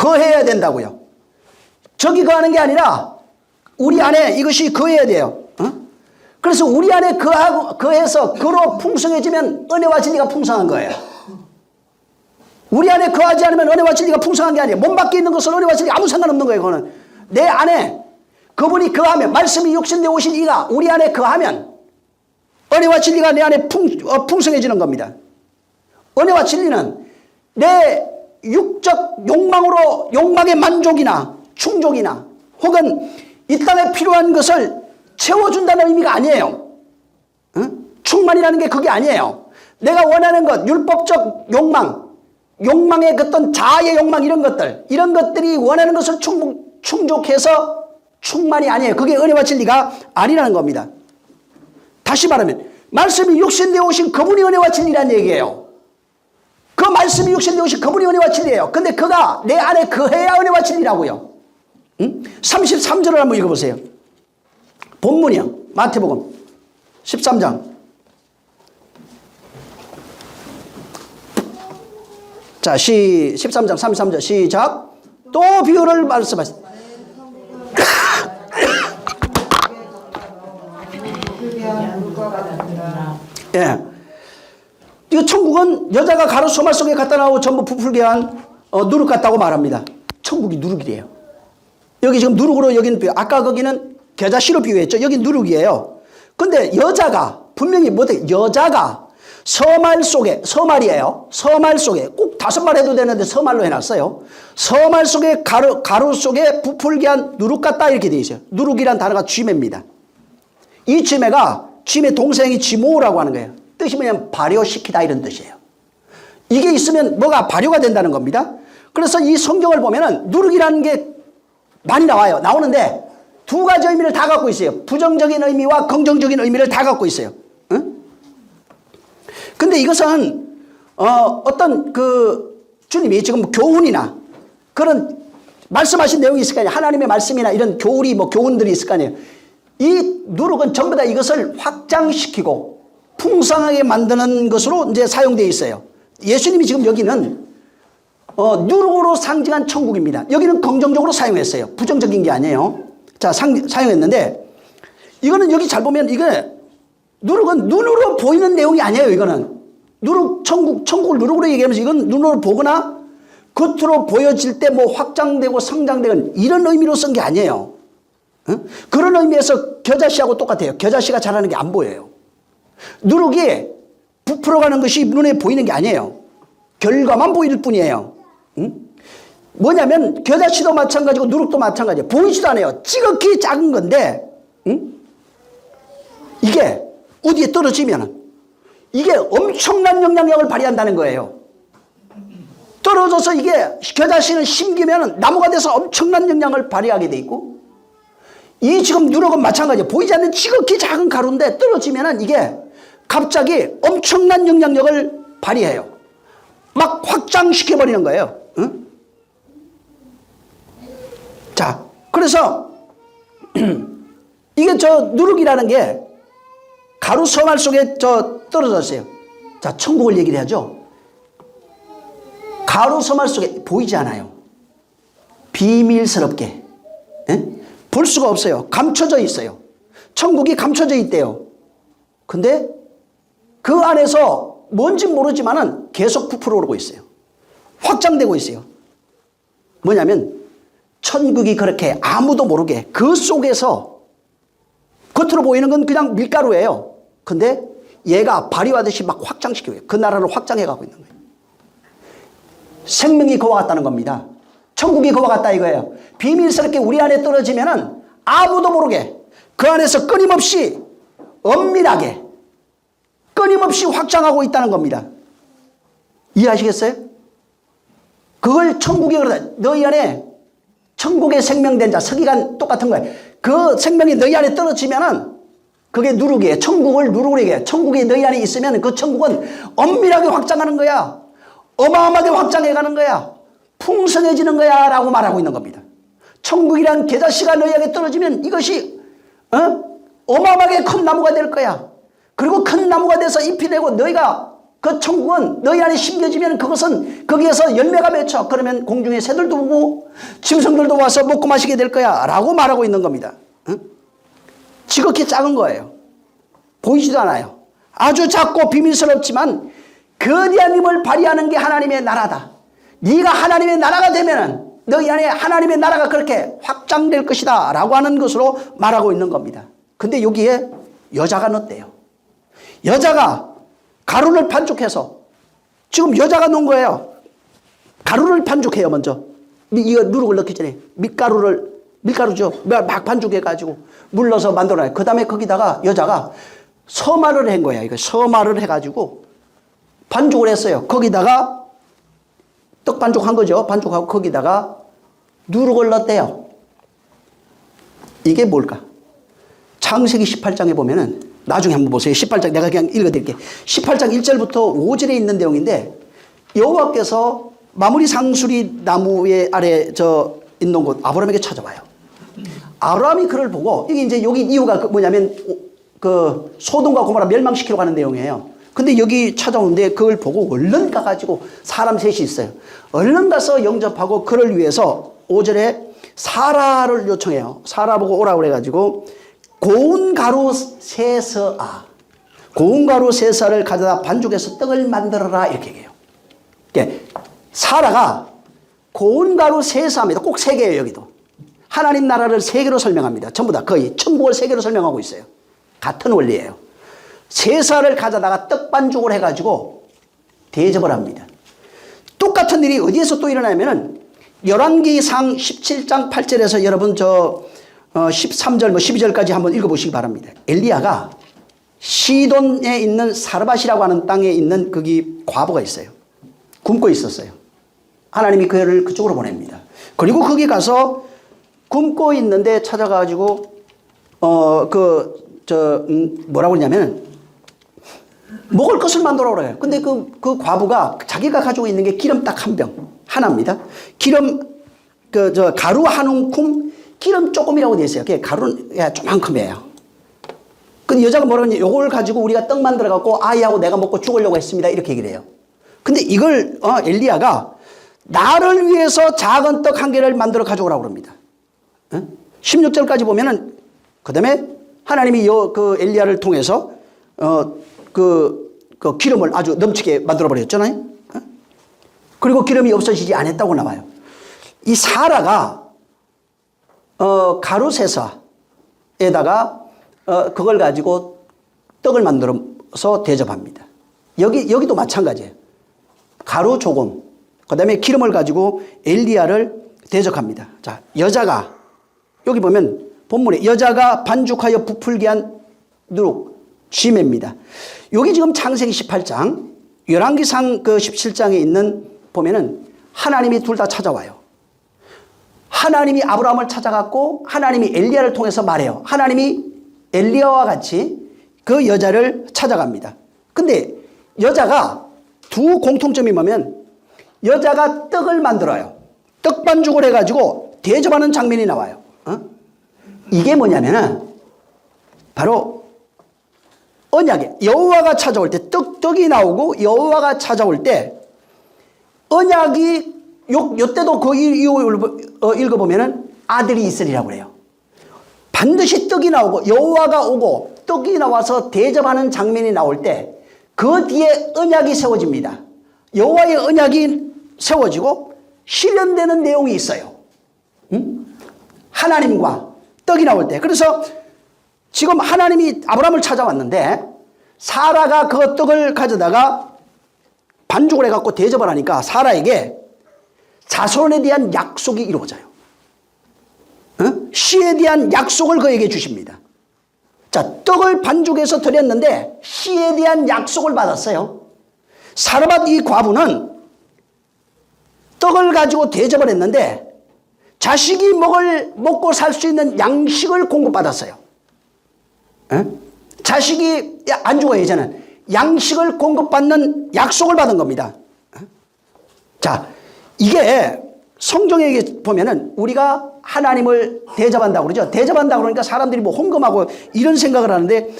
거해야 된다고요. 저기 거하는 게 아니라 우리 안에 이것이 거해야 돼요. 그래서 우리 안에 거해서 거로 풍성해지면 은혜와 진리가 풍성한 거예요. 우리 안에 거하지 않으면 은혜와 진리가 풍성한 게 아니에요. 몸 밖에 있는 것은 은혜와 진리가 아무 상관없는 거예요. 그거는 내 안에 그분이 거하면, 말씀이 육신되어 오신 이가 우리 안에 거하면 은혜와 진리가 내 안에 풍성해지는 겁니다. 은혜와 진리는 내 육적 욕망의 만족이나 충족이나 혹은 이 땅에 필요한 것을 채워준다는 의미가 아니에요. 충만이라는 게 그게 아니에요. 내가 원하는 것, 율법적 욕망의 어떤 자아의 욕망, 이런 것들이 원하는 것을 충족해서 충만이 아니에요. 그게 은혜와 진리가 아니라는 겁니다. 다시 말하면 말씀이 육신되어 오신 그분이 은혜와 진리라는 얘기예요. 그 말씀이 육신되어 오신 그분이 은혜와 진리예요. 근데 그가 내 안에 거해야 은혜와 진리라고요. 33절을 한번 읽어보세요. 본문이요. 마태복음 13장. 자, 13장 33절 시작. 또 비유를 말씀하십니다. 예. 이 천국은 여자가 가루 소말 속에 갖다 나오고 전부 부풀게 한 누룩 같다고 말합니다. 천국이 누룩이래요. 여기 지금 누룩으로 여기는 비유. 아까 거기는 겨자씨로 비유했죠. 여기 누룩이에요. 근데 여자가 분명히 여자가 서말 속에, 서말이에요. 서말 속에 꼭 5말 해도 되는데 서말로 해놨어요. 서말 속에 가루 속에 부풀게 한 누룩 같다 이렇게 되어 있어요. 누룩이란 단어가 쥐매입니다. 이 쥐매가 쥐매 동생이 쥐모라고 하는 거예요. 뜻이 뭐냐면 발효시키다 이런 뜻이에요. 이게 있으면 뭐가 발효가 된다는 겁니다. 그래서 이 성경을 보면은 누룩이라는 게 많이 나오는데 두 가지 의미를 다 갖고 있어요. 부정적인 의미와 긍정적인 의미를 다 갖고 있어요. 근데 이것은 어떤 주님이 지금 교훈이나 그런 말씀하신 내용이 있을 거 아니에요. 하나님의 말씀이나 이런 교훈들이 있을 거 아니에요. 이 누룩은 전부 다 이것을 확장시키고 풍성하게 만드는 것으로 이제 사용되어 있어요. 예수님이 지금 여기는 누룩으로 상징한 천국입니다. 여기는 긍정적으로 사용했어요. 부정적인 게 아니에요. 자, 사용했는데 이거는 여기 잘 보면 이게 누룩은 눈으로 보이는 내용이 아니에요. 이거는 천국을 누룩으로 얘기하면서 이건 눈으로 보거나 겉으로 보여질 때 뭐 확장되고 성장되는 이런 의미로 쓴 게 아니에요. 그런 의미에서 겨자씨하고 똑같아요. 겨자씨가 자라는 게 안 보여요. 누룩이 부풀어가는 것이 눈에 보이는 게 아니에요. 결과만 보일 뿐이에요. 뭐냐면 겨자씨도 마찬가지고 누룩도 마찬가지예요. 보이지도 않아요. 지극히 작은 건데 이게 어디에 떨어지면 이게 엄청난 영향력을 발휘한다는 거예요. 떨어져서 이게 겨자씨는 심기면 나무가 돼서 엄청난 영향을 발휘하게 돼 있고 이 지금 누룩은 마찬가지예요. 보이지 않는 지극히 작은 가루인데 떨어지면 이게 갑자기 엄청난 영향력을 발휘해요. 막 확장시켜버리는 거예요. 응? 자, 그래서 이게 누룩이라는 게 가루 서말 속에 떨어졌어요. 자, 천국을 얘기를 해야죠. 가루 서말 속에 보이지 않아요. 비밀스럽게. 볼 수가 없어요. 감춰져 있어요. 천국이 감춰져 있대요. 근데 그 안에서 뭔지 모르지만은 계속 부풀어 오르고 있어요. 확장되고 있어요. 뭐냐면 천국이 그렇게 아무도 모르게 그 속에서 겉으로 보이는 건 그냥 밀가루예요. 근데 얘가 발효하듯이 막 확장시켜요. 그 나라를 확장해 가고 있는 거예요. 생명이 그와 같다는 겁니다. 천국이 그와 같다 이거예요. 비밀스럽게 우리 안에 떨어지면은 아무도 모르게 그 안에서 끊임없이 엄밀하게 끊임없이 확장하고 있다는 겁니다. 이해하시겠어요? 그걸 천국이 그러다. 너희 안에 천국의 생명된 자, 서기관 똑같은 거예요. 그 생명이 너희 안에 떨어지면은 그게 누룩이에요. 천국을 누룩으로 얘기해요. 천국이 너희 안에 있으면 그 천국은 엄밀하게 확장하는 거야. 어마어마하게 확장해 가는 거야. 풍성해지는 거야 라고 말하고 있는 겁니다. 천국이란 겨자씨가 너희에게 떨어지면 이것이 어마어마하게 큰 나무가 될 거야. 그리고 큰 나무가 돼서 잎이 되고 너희가 그 천국은 너희 안에 심겨지면 그것은 거기에서 열매가 맺혀. 그러면 공중에 새들도 오고 짐승들도 와서 먹고 마시게 될 거야 라고 말하고 있는 겁니다. 응? 지극히 작은 거예요. 보이지도 않아요. 아주 작고 비밀스럽지만 거대한 힘을 발휘하는 게 하나님의 나라다. 네가 하나님의 나라가 되면은 너희 안에 하나님의 나라가 그렇게 확장될 것이다 라고 하는 것으로 말하고 있는 겁니다. 근데 여기에 여자가 넣었대요. 여자가 가루를 반죽해서 지금 여자가 넣은 거예요. 가루를 반죽해요. 먼저 이거 누룩을 넣기 전에 밀가루죠. 막 반죽해가지고 물 넣어서 만들어놔요. 그 다음에 거기다가 여자가 서말을 한 거야. 이거 서말을 해가지고 반죽을 했어요. 거기다가 떡 반죽한 거죠. 반죽하고 거기다가 누룩을 넣었대요. 이게 뭘까? 창세기 18장에 보면은 나중에 한번 보세요. 18장 내가 그냥 읽어드릴게요. 18장 1절부터 5절에 있는 내용인데 여호와께서 마무리 상수리 나무의 아래 있는 곳 아브라함에게 찾아와요. 아브라함이 그를 보고 이게 이제 여기 이유가 뭐냐면 그 소돔과 고모라 멸망시키러 가는 내용이에요. 근데 여기 찾아오는데 그걸 보고 얼른 가가지고 사람 셋이 있어요. 얼른 가서 영접하고 그를 위해서 5절에 사라를 요청해요. 사라 보고 오라고 그래가지고 고운 가루 세서아 고운 가루 세서를 가져다 반죽해서 떡을 만들어라 이렇게 얘기해요. 사라가 고운 가루 세서합니다. 꼭 세 개예요. 여기도 하나님 나라를 세 개로 설명합니다. 전부 다 거의 천국을 세 개로 설명하고 있어요. 같은 원리예요. 세사를 가져다가 떡 반죽을 해가지고 대접을 합니다. 똑같은 일이 어디에서 또 일어나냐면은 열왕기상 17장 8절에서 여러분 13절 12절까지 한번 읽어보시기 바랍니다. 엘리야가 시돈에 있는 사르밧이라고 하는 땅에 있는 거기 과부가 있어요. 굶고 있었어요. 하나님이 그를 그쪽으로 보냅니다. 그리고 거기 가서 굶고 있는데 찾아가지고 뭐라고 그러냐면 먹을 것을 만들어 오래요. 근데 그 과부가 자기가 가지고 있는 게 기름 딱 한 병 하나입니다. 기름 가루 한 움큼 기름 조금이라고 되어 있어요. 그게 가루는 조만큼이에요. 근데 여자가 뭐라고 하냐, 요걸 가지고 우리가 떡 만들어 갖고 아이하고 내가 먹고 죽으려고 했습니다. 이렇게 얘기를 해요. 근데 이걸 엘리야가 나를 위해서 작은 떡 한 개를 만들어 가져오라고 그럽니다. 16절까지 보면은 그 다음에 하나님이 그 엘리야를 통해서 그 기름을 아주 넘치게 만들어 버렸잖아요. 그리고 기름이 없어지지 않았다고 나와요. 이 사라가 가루 세사에다가 그걸 가지고 떡을 만들어서 대접합니다. 여기도 마찬가지예요. 가루 조금, 그 다음에 기름을 가지고 엘리야를 대접합니다. 자, 여자가 여기 보면 본문에 여자가 반죽하여 부풀게 한 누룩 쥐매입니다. 여기 지금 창세기 18장 열왕기상 17장에 있는 보면은 하나님이 둘 다 찾아와요. 하나님이 아브라함을 찾아갔고 하나님이 엘리야를 통해서 말해요. 하나님이 엘리야와 같이 그 여자를 찾아갑니다. 근데 여자가 두 공통점이 뭐냐면 여자가 떡을 만들어요. 떡 반죽을 해가지고 대접하는 장면이 나와요. 이게 뭐냐면은 바로 언약에 여호와가 찾아올 때 떡이 나오고 여호와가 찾아올 때 언약이 요때도 그 이유 읽어보면은 아들이 있으리라고 그래요. 반드시 떡이 나오고 여호와가 오고 떡이 나와서 대접하는 장면이 나올 때 그 뒤에 언약이 세워집니다. 여호와의 언약이 세워지고 실현되는 내용이 있어요. 하나님과 떡이 나올 때. 그래서 지금 하나님이 아브라함을 찾아왔는데 사라가 그 떡을 가져다가 반죽을 해갖고 대접을 하니까 사라에게 자손에 대한 약속이 이루어져요. 씨에 대한 약속을 그에게 주십니다. 자, 떡을 반죽해서 드렸는데 씨에 대한 약속을 받았어요. 사르밧 이 과부는 떡을 가지고 대접을 했는데 자식이 먹고 살 수 있는 양식을 공급받았어요. 자식이 안 죽어요. 이제는 양식을 공급받는 약속을 받은 겁니다. 자, 이게 성경에 보면은 우리가 하나님을 대접한다고 그러죠. 대접한다고 그러니까 사람들이 뭐 헌금하고 이런 생각을 하는데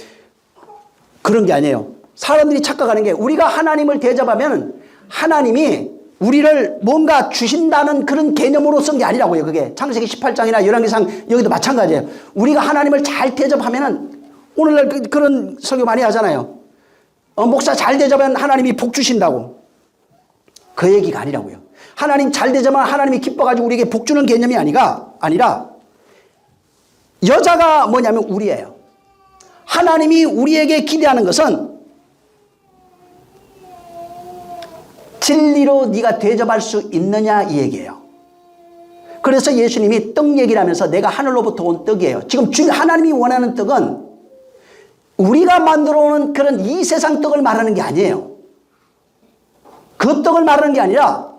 그런 게 아니에요. 사람들이 착각하는 게 우리가 하나님을 대접하면 하나님이 우리를 뭔가 주신다는 그런 개념으로 쓴 게 아니라고요. 그게 창세기 18장이나 열왕기상 여기도 마찬가지예요. 우리가 하나님을 잘 대접하면은 오늘날 그런 설교 많이 하잖아요. 목사 잘 대접하면 하나님이 복 주신다고. 그 얘기가 아니라고요. 하나님 잘 대접하면 하나님이 기뻐가지고 우리에게 복 주는 개념이 아니라 여자가 뭐냐면 우리예요. 하나님이 우리에게 기대하는 것은 진리로 네가 대접할 수 있느냐 이 얘기예요. 그래서 예수님이 떡 얘기를 하면서 내가 하늘로부터 온 떡이에요. 지금 하나님이 원하는 떡은 우리가 만들어 오는 그런 이 세상 떡을 말하는 게 아니에요. 그 떡을 말하는 게 아니라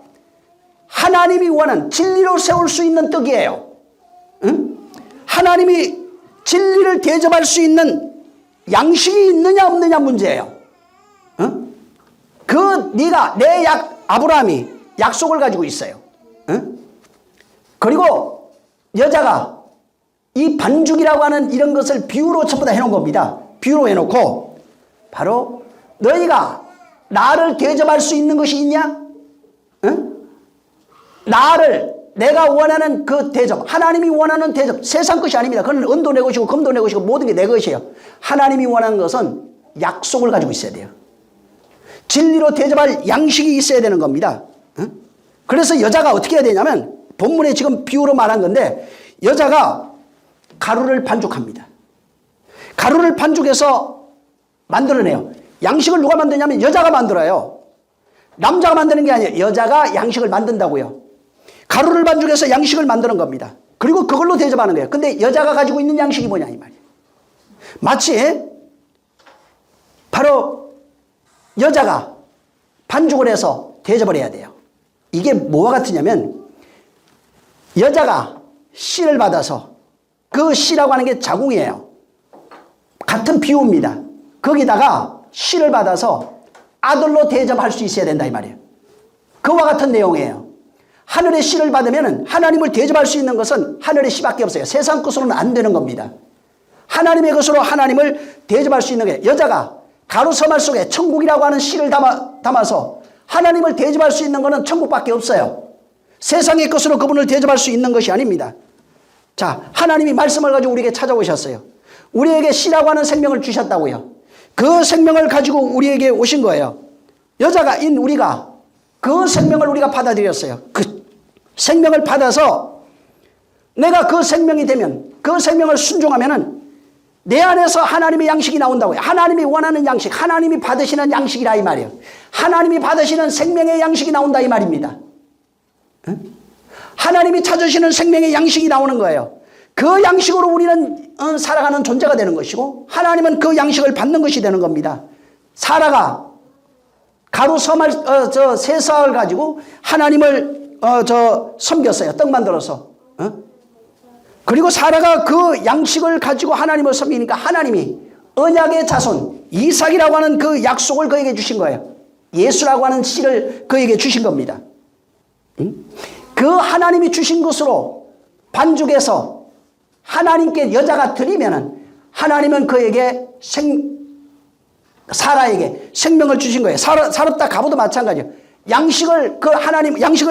하나님이 원하는 진리로 세울 수 있는 떡이에요. 응? 하나님이 진리를 대접할 수 있는 양식이 있느냐 없느냐 문제예요. 응? 네가 아브라함이 약속을 가지고 있어요. 응? 그리고 여자가 이 반죽이라고 하는 이런 것을 비유로 전부 다 해놓은 겁니다. 비유로 해놓고 바로 너희가 나를 대접할 수 있는 것이 있냐? 응? 내가 원하는 그 대접, 하나님이 원하는 대접, 세상 것이 아닙니다. 그건 은도 내 것이고 금도 내 것이고 모든 게 내 것이에요. 하나님이 원하는 것은 약속을 가지고 있어야 돼요. 진리로 대접할 양식이 있어야 되는 겁니다. 응? 그래서 여자가 어떻게 해야 되냐면 본문에 지금 비유로 말한 건데 여자가 가루를 반죽합니다. 가루를 반죽해서 만들어내요. 양식을 누가 만드냐면 여자가 만들어요. 남자가 만드는 게 아니에요. 여자가 양식을 만든다고요. 가루를 반죽해서 양식을 만드는 겁니다. 그리고 그걸로 대접하는 거예요. 근데 여자가 가지고 있는 양식이 뭐냐 이 말이에요. 마치 바로 여자가 반죽을 해서 대접을 해야 돼요. 이게 뭐와 같으냐면 여자가 씨를 받아서 그 씨라고 하는 게 자궁이에요. 같은 비유입니다. 거기다가 씨를 받아서 아들로 대접할 수 있어야 된다 이 말이에요. 그와 같은 내용이에요. 하늘의 씨를 받으면 하나님을 대접할 수 있는 것은 하늘의 씨밖에 없어요. 세상 것으로는 안 되는 겁니다. 하나님의 것으로 하나님을 대접할 수 있는 게 여자가 가루 서말 속에 천국이라고 하는 씨를 담아서 하나님을 대접할 수 있는 것은 천국밖에 없어요. 세상의 것으로 그분을 대접할 수 있는 것이 아닙니다. 자, 하나님이 말씀을 가지고 우리에게 찾아오셨어요. 우리에게 씨라고 하는 생명을 주셨다고요. 그 생명을 가지고 우리에게 오신 거예요. 여자가인 우리가 그 생명을 우리가 받아들였어요. 그 생명을 받아서 내가 그 생명이 되면 그 생명을 순종하면은 내 안에서 하나님의 양식이 나온다고요. 하나님이 원하는 양식, 하나님이 받으시는 양식이라 이 말이에요. 하나님이 받으시는 생명의 양식이 나온다 이 말입니다. 응? 하나님이 찾으시는 생명의 양식이 나오는 거예요. 그 양식으로 우리는 살아가는 존재가 되는 것이고 하나님은 그 양식을 받는 것이 되는 겁니다. 사라가 가루 세 쌀을 가지고 하나님을 섬겼어요. 떡 만들어서. 그리고 사라가 그 양식을 가지고 하나님을 섬기니까 하나님이 언약의 자손 이삭이라고 하는 그 약속을 그에게 주신 거예요. 예수라고 하는 씨를 그에게 주신 겁니다. 그 하나님이 주신 것으로 반죽해서 하나님께 여자가 드리면은 하나님은 그에게 사라에게 생명을 주신 거예요. 사렙다 가보도 마찬가지예요. 양식을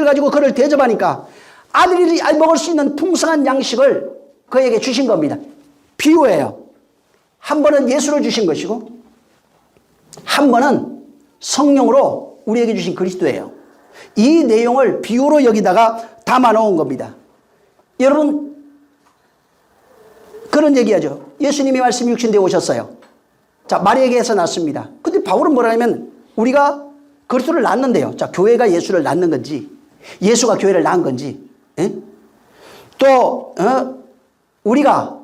가지고 그를 대접하니까 아들이 먹을 수 있는 풍성한 양식을 그에게 주신 겁니다. 비유예요. 한 번은 예수를 주신 것이고 한 번은 성령으로 우리에게 주신 그리스도예요. 이 내용을 비유로 여기다가 담아 놓은 겁니다. 여러분 그런 얘기하죠. 예수님이 말씀이 육신되어 오셨어요. 자, 마리아에게서 낳습니다. 근데 바울은 뭐라 하면 우리가 그리스도를 낳았는데요. 자, 교회가 예수를 낳는 건지 예수가 교회를 낳은 건지 또 우리가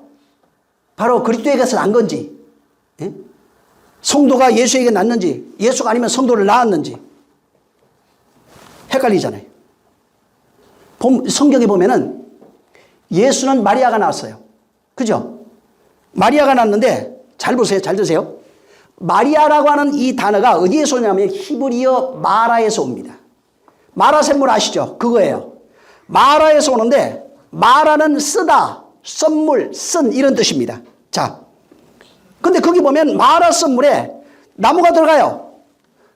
바로 그리스도에게서 낳은 건지 성도가 예수에게 낳는지 예수가 아니면 성도를 낳았는지 헷갈리잖아요. 성경에 보면은 예수는 마리아가 낳았어요. 그죠? 마리아가 낳았는데 잘 보세요. 잘 드세요. 마리아라고 하는 이 단어가 어디에서 오냐면 히브리어 마라에서 옵니다. 마라 샘물 아시죠? 그거예요. 마라에서 오는데 마라는 쓰다, 썸물, 쓴 이런 뜻입니다. 자, 근데 거기 보면 마라 썸물에 나무가 들어가요.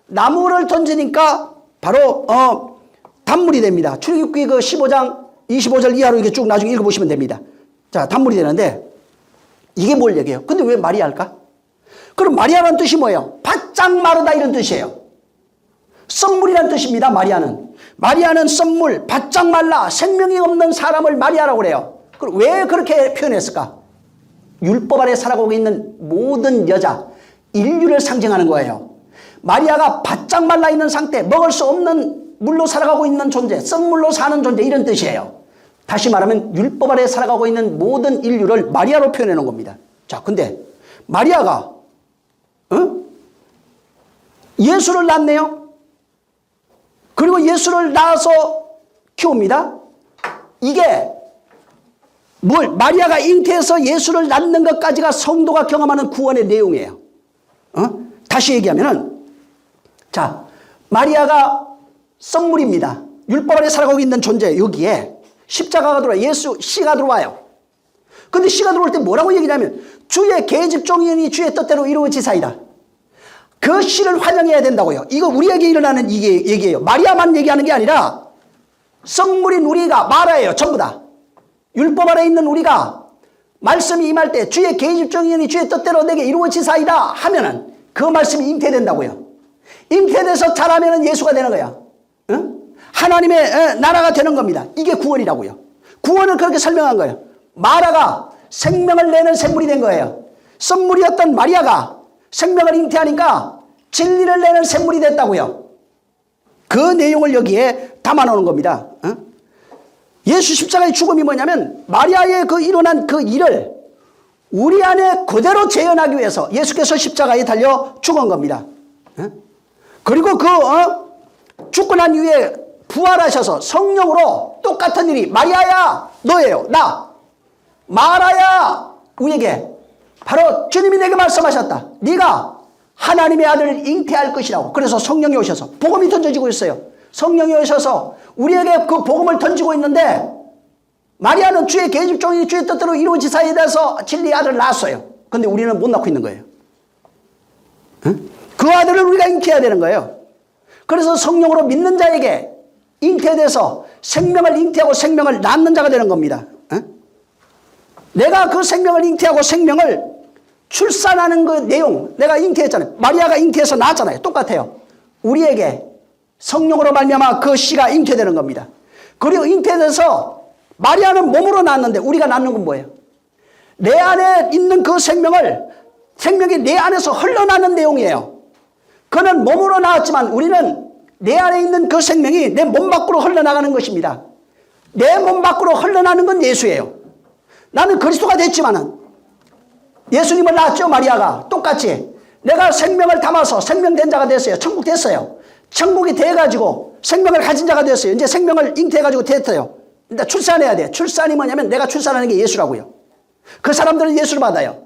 나무를 던지니까 바로 단물이 됩니다. 출애굽기 그 15장 25절 이하로 이렇게 쭉 나중에 읽어보시면 됩니다. 자, 단물이 되는데 이게 뭘 얘기해요? 근데 왜 마리아일까? 그럼 마리아라는 뜻이 뭐예요? 바짝 마르다 이런 뜻이에요. 썩물이라는 뜻입니다. 마리아는. 마리아는 썩물, 바짝 말라 생명이 없는 사람을 마리아라고 그래요. 그럼 왜 그렇게 표현했을까? 율법 아래 살아가고 있는 모든 여자, 인류를 상징하는 거예요. 마리아가 바짝 말라 있는 상태, 먹을 수 없는 물로 살아가고 있는 존재, 썩물로 사는 존재 이런 뜻이에요. 다시 말하면 율법 아래 살아가고 있는 모든 인류를 마리아로 표현해 놓은 겁니다. 자, 근데 마리아가 예수를 낳네요. 그리고 예수를 낳아서 키웁니다. 이게 마리아가 잉태해서 예수를 낳는 것까지가 성도가 경험하는 구원의 내용이에요. 다시 얘기하면은, 자, 마리아가 썩물입니다. 율법 아래 살아가고 있는 존재, 여기에 십자가가 들어와요. 예수 씨가 들어와요. 근데 씨가 들어올 때 뭐라고 얘기냐면, 주의 계집종이니 주의 뜻대로 이루어지사이다. 그 씨를 환영해야 된다고요. 이거 우리에게 일어나는 이게 얘기예요. 마리아만 얘기하는 게 아니라 썩물인 우리가 마라예요. 전부 다. 율법 아래 있는 우리가 말씀이 임할 때 주의 계집종이니 주의 뜻대로 내게 이루어지사이다 하면은 그 말씀이 잉태된다고요. 잉태돼서 자라면은 예수가 되는 거야. 하나님의 나라가 되는 겁니다. 이게 구원이라고요. 구원을 그렇게 설명한 거예요. 마라가 생명을 내는 샘물이 된 거예요. 썩물이었던 마리아가 생명을 잉태하니까 진리를 내는 샘물이 됐다고요. 그 내용을 여기에 담아놓은 겁니다. 예수 십자가의 죽음이 뭐냐면 마리아의 그 일어난 그 일을 우리 안에 그대로 재현하기 위해서 예수께서 십자가에 달려 죽은 겁니다. 그리고 그 죽고 난 이후에 부활하셔서 성령으로 똑같은 일이 마리아야 너예요. 나 마라야 우리에게 바로 주님이 내게 말씀하셨다. 네가 하나님의 아들을 잉태할 것이라고. 그래서 성령이 오셔서 복음이 던져지고 있어요. 성령이 오셔서 우리에게 그 복음을 던지고 있는데 마리아는 주의 계집종이 주의 뜻대로 이루어지사에 대해서 진리의 아들을 낳았어요. 근데 우리는 못 낳고 있는 거예요. 그 아들을 우리가 잉태해야 되는 거예요. 그래서 성령으로 믿는 자에게 잉태돼서 생명을 잉태하고 생명을 낳는 자가 되는 겁니다. 내가 그 생명을 잉태하고 생명을 출산하는 그 내용 내가 잉태했잖아요. 마리아가 잉태해서 낳았잖아요. 똑같아요. 우리에게 성령으로 말미암아 그 씨가 잉태되는 겁니다. 그리고 잉태돼서 마리아는 몸으로 낳았는데 우리가 낳는 건 뭐예요? 내 안에 있는 그 생명이 내 안에서 흘러나는 내용이에요. 그는 몸으로 낳았지만 우리는 내 안에 있는 그 생명이 내 몸 밖으로 흘러나가는 것입니다. 내 몸 밖으로 흘러나는 건 예수예요. 나는 그리스도가 됐지만은 예수님을 낳았죠. 마리아가 똑같이 내가 생명을 담아서 생명된 자가 됐어요. 천국 됐어요. 천국이 돼가지고 생명을 가진 자가 됐어요. 이제 생명을 잉태해가지고 됐어요. 근데 출산해야 돼. 출산이 뭐냐면 내가 출산하는 게 예수라고요. 그 사람들은 예수를 받아요.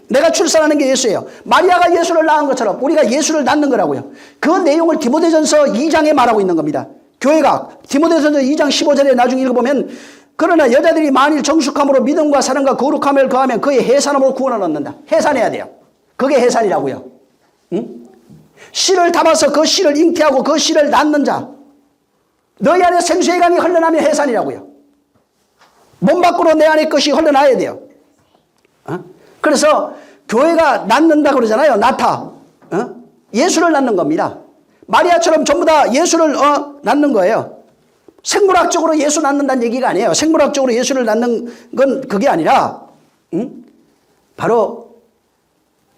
내가 출산하는 게 예수예요. 마리아가 예수를 낳은 것처럼 우리가 예수를 낳는 거라고요. 그 내용을 디모데전서 2장에 말하고 있는 겁니다. 교회가 디모데전서 2장 15절에 나중에 읽어보면 그러나 여자들이 만일 정숙함으로 믿음과 사랑과 거룩함을 거하면 그의 해산함으로 구원을 얻는다. 해산해야 돼요. 그게 해산이라고요. 씨를 담아서 그 씨를 잉태하고 그 씨를 낳는 자. 너희 안에 생수의 강이 흘러나면 해산이라고요. 몸 밖으로 내 안에 것이 흘러나야 돼요. 그래서 교회가 낳는다 그러잖아요. 낳다. 예수를 낳는 겁니다. 마리아처럼 전부 다 예수를 낳는 거예요. 생물학적으로 예수 낳는다는 얘기가 아니에요. 생물학적으로 예수를 낳는 건 그게 아니라 바로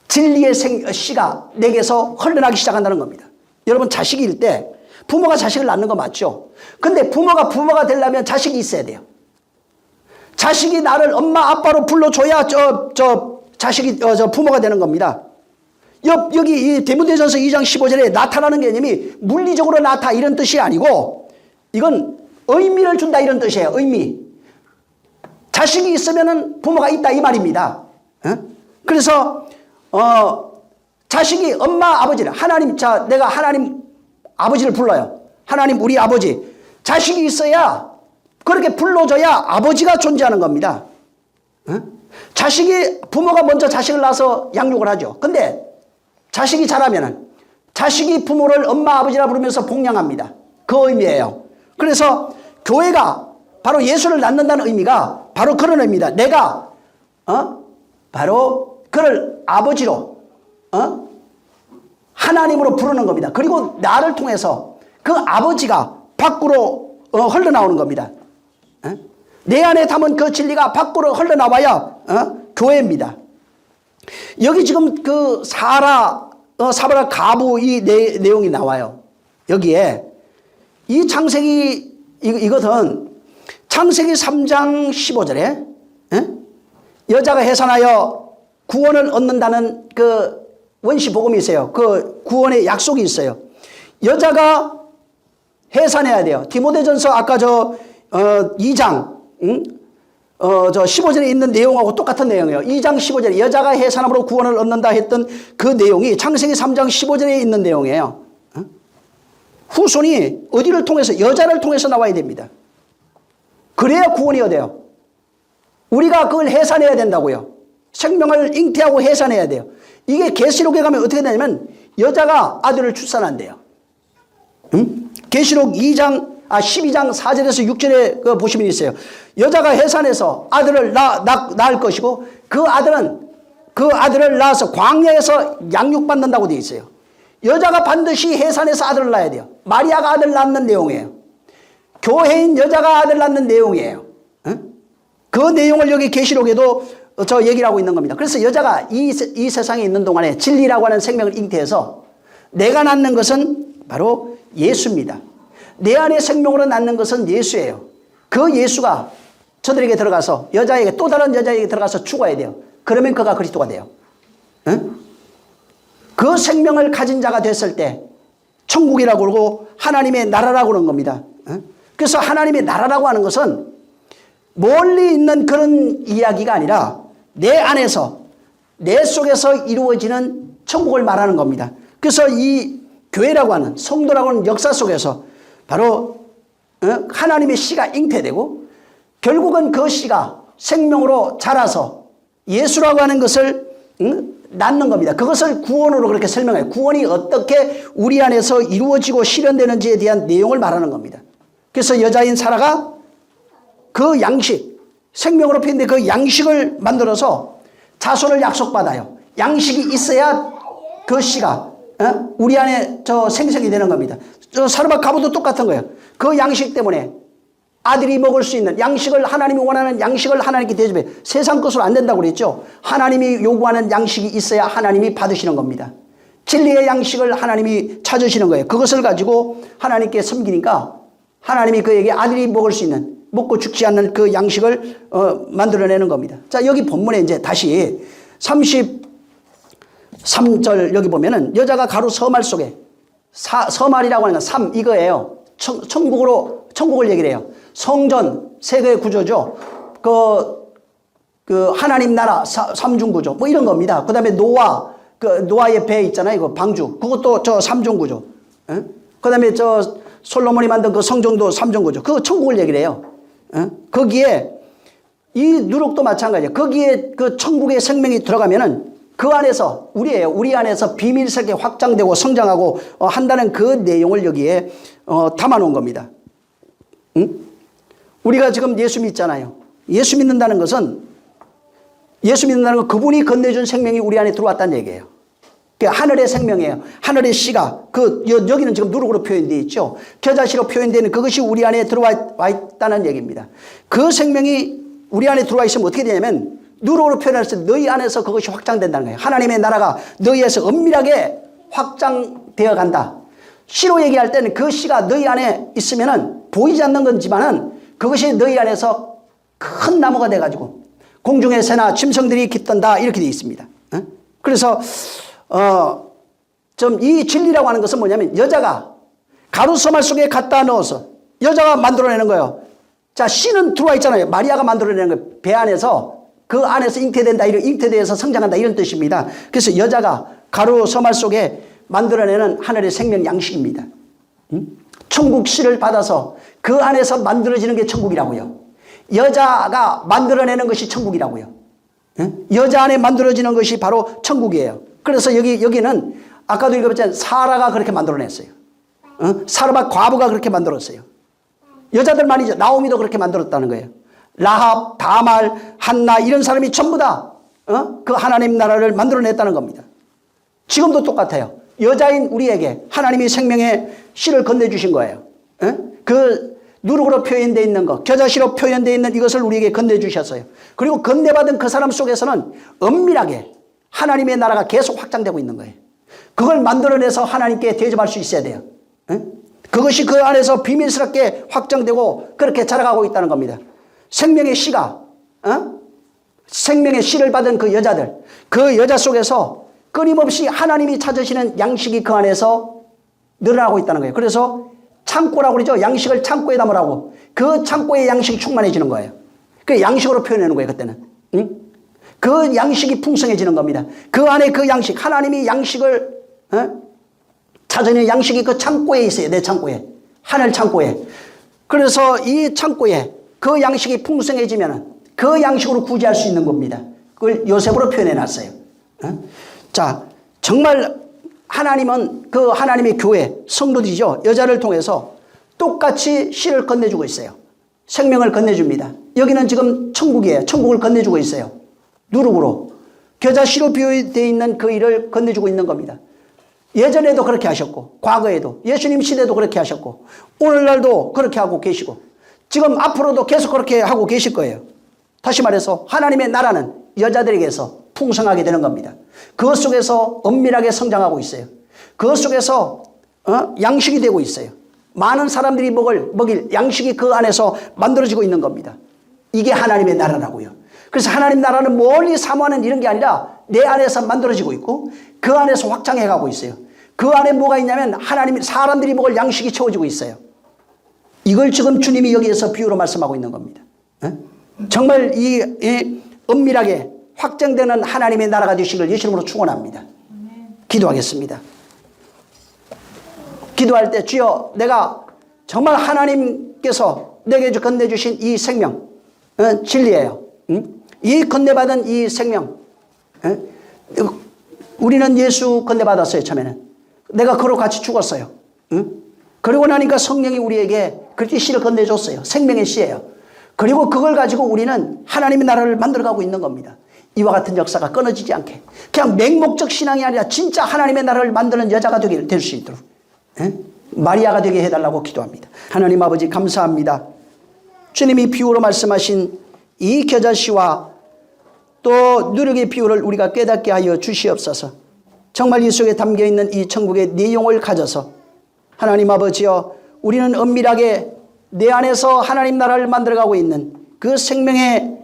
진리의 씨가 내게서 흘러나기 시작한다는 겁니다. 여러분 자식일 때 부모가 자식을 낳는 거 맞죠? 근데 부모가 되려면 자식이 있어야 돼요. 자식이 나를 엄마 아빠로 불러줘야 자식이 부모가 되는 겁니다. 여기 이 디모데전서 2장 15절에 나타나는 개념이 물리적으로 나타 이런 뜻이 아니고 이건 의미를 준다 이런 뜻이에요. 의미. 자식이 있으면은 부모가 있다 이 말입니다. 그래서 자식이 엄마 아버지를 내가 하나님 아버지를 불러요. 하나님 우리 아버지. 자식이 있어야 그렇게 불러줘야 아버지가 존재하는 겁니다. 부모가 먼저 자식을 낳아서 양육을 하죠. 근데 자식이 자라면은 자식이 부모를 엄마 아버지라 부르면서 복양합니다. 그 의미예요. 그래서 교회가 바로 예수를 낳는다는 의미가 바로 그런 의미다. 내가 바로 그를 아버지로 하나님으로 부르는 겁니다. 그리고 나를 통해서 그 아버지가 밖으로 흘러나오는 겁니다. 내 안에 담은 그 진리가 밖으로 흘러나와야 교회입니다. 여기 지금 그 사바라 가부 이 내용이 나와요. 여기에 이 창세기 이것은 창세기 3장 15절에 여자가 해산하여 구원을 얻는다는 그 원시 복음이 있어요. 그 구원의 약속이 있어요. 여자가 해산해야 돼요. 디모데전서 아까 2장 저 15절에 있는 내용하고 똑같은 내용이에요. 2장 15절에 여자가 해산함으로 구원을 얻는다 했던 그 내용이 창세기 3장 15절에 있는 내용이에요. 후손이 어디를 통해서? 여자를 통해서 나와야 됩니다. 그래야 구원이 돼요. 우리가 그걸 해산해야 된다고요. 생명을 잉태하고 해산해야 돼요. 이게 계시록에 가면 어떻게 되냐면 여자가 아들을 출산한대요. 계시록 12장 4절에서 6절에 보시면 있어요. 여자가 해산해서 아들을 낳을 것이고 그 아들을 낳아서 광야에서 양육받는다고 되어 있어요. 여자가 반드시 해산해서 아들을 낳아야 돼요. 마리아가 아들 낳는 내용이에요. 교회인 여자가 아들 낳는 내용이에요. 그 내용을 여기 계시록에도 얘기를 하고 있는 겁니다. 그래서 여자가 이 세상에 있는 동안에 진리라고 하는 생명을 잉태해서 내가 낳는 것은 바로 예수입니다. 내 안에 생명으로 낳는 것은 예수예요. 그 예수가 저들에게 들어가서 여자에게 또 다른 여자에게 들어가서 죽어야 돼요. 그러면 그가 그리스도가 돼요. 그 생명을 가진 자가 됐을 때 천국이라고 그러고 하나님의 나라라고 그러는 겁니다. 그래서 하나님의 나라라고 하는 것은 멀리 있는 그런 이야기가 아니라 내 안에서 내 속에서 이루어지는 천국을 말하는 겁니다. 그래서 이 교회라고 하는 성도라고 하는 역사 속에서 바로 하나님의 씨가 잉태되고 결국은 그 씨가 생명으로 자라서 예수라고 하는 것을 낳는 겁니다. 그것을 구원으로 그렇게 설명해요. 구원이 어떻게 우리 안에서 이루어지고 실현되는지에 대한 내용을 말하는 겁니다. 그래서 여자인 사라가 그 양식, 생명으로 피는데 그 양식을 만들어서 자손을 약속받아요. 양식이 있어야 그 씨가 우리 안에 생성이 되는 겁니다. 사르밧 가부도 똑같은 거예요. 그 양식 때문에 아들이 먹을 수 있는 양식을 하나님이 원하는 양식을 하나님께 대접해. 세상 것으로 안 된다고 그랬죠. 하나님이 요구하는 양식이 있어야 하나님이 받으시는 겁니다. 진리의 양식을 하나님이 찾으시는 거예요. 그것을 가지고 하나님께 섬기니까 하나님이 그에게 아들이 먹을 수 있는 먹고 죽지 않는 그 양식을 만들어내는 겁니다. 자, 여기 본문에 이제 다시 33절 여기 보면은 여자가 가루 서말 속에 서말이라고 하는 삶 이거예요. 천국을 얘기를 해요. 성전 세계의 구조죠. 그 하나님 나라 삼중 구조 뭐 이런 겁니다. 그다음에 노아의 배 있잖아요. 이거 방주 그것도 삼중 구조. 그다음에 솔로몬이 만든 그 성전도 삼중 구조. 그거 천국을 얘기를 해요. 거기에 이 누룩도 마찬가지예요. 거기에 그 천국의 생명이 들어가면은 그 안에서 우리 안에서 비밀스럽게 확장되고 성장하고 한다는 그 내용을 여기에 담아놓은 겁니다. 우리가 지금 예수 믿잖아요. 예수 믿는다는 건 그분이 건네준 생명이 우리 안에 들어왔다는 얘기예요. 하늘의 생명이에요. 하늘의 씨가 여기는 지금 누룩으로 표현되어 있죠. 겨자씨로 표현되는 그것이 우리 안에 들어와 있다는 얘기입니다. 그 생명이 우리 안에 들어와 있으면 어떻게 되냐면 누룩으로 표현해서 너희 안에서 그것이 확장된다는 거예요. 하나님의 나라가 너희에서 은밀하게 확장되어 간다. 씨로 얘기할 때는 그 씨가 너희 안에 있으면은 보이지 않는 건지만은 그것이 너희 안에서 큰 나무가 돼가지고 공중의 새나 짐승들이 깃든다 이렇게 되어 있습니다. 그래서 좀 이 진리라고 하는 것은 뭐냐면 여자가 가루 서말 속에 갖다 넣어서 여자가 만들어내는 거예요. 자, 씨는 들어와 있잖아요. 마리아가 만들어내는 거예요. 배 안에서 그 안에서 잉태된다, 잉태되어서 성장한다 이런 뜻입니다. 그래서 여자가 가루 서말 속에 만들어내는 하늘의 생명 양식입니다. 천국 씨를 받아서 그 안에서 만들어지는 게 천국이라고요. 여자가 만들어내는 것이 천국이라고요. 여자 안에 만들어지는 것이 바로 천국이에요. 그래서 여기는 아까도 읽어봤지만 사라가 그렇게 만들어냈어요. 사라가 과부가 그렇게 만들었어요. 여자들만이죠. 나오미도 그렇게 만들었다는 거예요. 라합, 다말, 한나 이런 사람이 전부 다 그 하나님 나라를 만들어냈다는 겁니다. 지금도 똑같아요. 여자인 우리에게 하나님이 생명의 씨를 건네주신 거예요. 그 누룩으로 표현되어 있는 것, 겨자씨로 표현되어 있는 이것을 우리에게 건네주셨어요. 그리고 건네받은 그 사람 속에서는 엄밀하게 하나님의 나라가 계속 확장되고 있는 거예요. 그걸 만들어내서 하나님께 대접할 수 있어야 돼요. 그것이 그 안에서 비밀스럽게 확장되고 그렇게 자라가고 있다는 겁니다. 생명의 씨가 생명의 씨를 받은 그 여자들, 그 여자 속에서 끊임없이 하나님이 찾으시는 양식이 그 안에서 늘어나고 있다는 거예요. 그래서 창고라고 그러죠. 양식을 창고에 담으라고. 그 창고에 양식이 충만해지는 거예요. 그 양식으로 표현하는 거예요. 그때는. 그 양식이 풍성해지는 겁니다. 그 안에 그 양식, 하나님이 양식을 찾으는 양식이 그 창고에 있어요. 내 창고에. 하늘 창고에. 그래서 이 창고에 그 양식이 풍성해지면 그 양식으로 구제할 수 있는 겁니다. 그걸 요셉으로 표현해 놨어요. 자, 정말 하나님은 그 하나님의 교회, 성도들이죠. 여자를 통해서 똑같이 씨를 건네주고 있어요. 생명을 건네줍니다. 여기는 지금 천국이에요. 천국을 건네주고 있어요. 누룩으로. 겨자씨로 비유되어 있는 그 일을 건네주고 있는 겁니다. 예전에도 그렇게 하셨고, 과거에도, 예수님 시대도 그렇게 하셨고, 오늘날도 그렇게 하고 계시고, 지금 앞으로도 계속 그렇게 하고 계실 거예요. 다시 말해서 하나님의 나라는 여자들에게서 풍성하게 되는 겁니다. 그것 속에서 엄밀하게 성장하고 있어요. 그것 속에서 양식이 되고 있어요. 많은 사람들이 먹일 양식이 그 안에서 만들어지고 있는 겁니다. 이게 하나님의 나라라고요. 그래서 하나님 나라는 멀리 사모하는 이런 게 아니라 내 안에서 만들어지고 있고 그 안에서 확장해 가고 있어요. 그 안에 뭐가 있냐면 하나님, 사람들이 먹을 양식이 채워지고 있어요. 이걸 지금 주님이 여기에서 비유로 말씀하고 있는 겁니다. 정말 이 엄밀하게 확장되는 하나님의 나라가 되시길 예수님으로 축원합니다. 기도하겠습니다. 기도할 때 주여, 내가 정말 하나님께서 내게 건네주신 이 생명, 진리예요. 이 건네받은 이 생명, 우리는 예수 건네받았어요. 처음에는 내가 그로 같이 죽었어요. 그리고 나니까 성령이 우리에게 그 씨를 건네줬어요. 생명의 씨예요. 그리고 그걸 가지고 우리는 하나님의 나라를 만들어가고 있는 겁니다. 이와 같은 역사가 끊어지지 않게 그냥 맹목적 신앙이 아니라 진짜 하나님의 나라를 만드는 여자가 될 수 있도록 마리아가 되게 해달라고 기도합니다. 하나님 아버지 감사합니다. 주님이 비유로 말씀하신 이 겨자씨와 또 누룩의 비유를 우리가 깨닫게 하여 주시옵소서. 정말 이 속에 담겨있는 이 천국의 내용을 가져서 하나님 아버지여, 우리는 엄밀하게 내 안에서 하나님 나라를 만들어가고 있는 그 생명의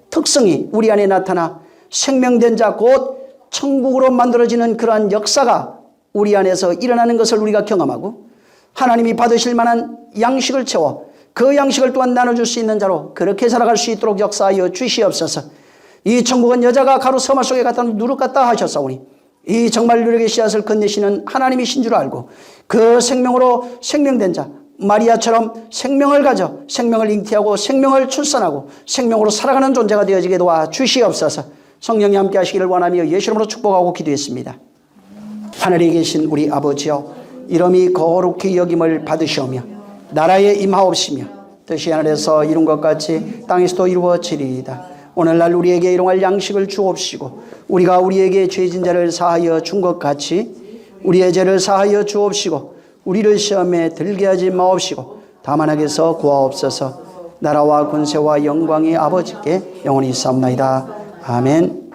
특성이 우리 안에 나타나 생명된 자 곧 천국으로 만들어지는 그러한 역사가 우리 안에서 일어나는 것을 우리가 경험하고 하나님이 받으실 만한 양식을 채워 그 양식을 또한 나눠줄 수 있는 자로 그렇게 살아갈 수 있도록 역사하여 주시옵소서. 이 천국은 여자가 가루 서마 속에 갖다 누룩 같다 하셨사오니 이 정말 누룩의 씨앗을 건네시는 하나님이신 줄 알고 그 생명으로 생명된 자 마리아처럼 생명을 가져 생명을 잉태하고 생명을 출산하고 생명으로 살아가는 존재가 되어지게 도와 주시옵소서. 성령이 함께 하시기를 원하며 예수 이름으로 축복하고 기도했습니다. 하늘에 계신 우리 아버지여, 이름이 거룩히 여김을 받으시오며 나라에 임하옵시며 뜻이 하늘에서 이룬 것 같이 땅에서도 이루어지리이다. 오늘날 우리에게 일용할 양식을 주옵시고 우리가 우리에게 죄진 자를 사하여 준 것 같이 우리의 죄를 사하여 주옵시고 우리를 시험에 들게 하지 마옵시고 다만 악에서 구하옵소서. 나라와 권세와 영광이 아버지께 영원히 있사옵나이다. 아멘.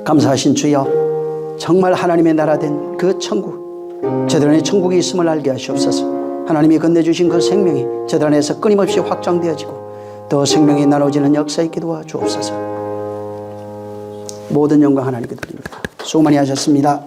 감사하신 주여, 정말 하나님의 나라 된 그 천국, 저들 안에 천국이 있음을 알게 하시옵소서. 하나님이 건네주신 그 생명이 저들 안에서 끊임없이 확장되어지고 또 생명이 나눠지는 역사 있게 도와주옵소서. 모든 영광 하나님께 드립니다. 수고 많이 하셨습니다.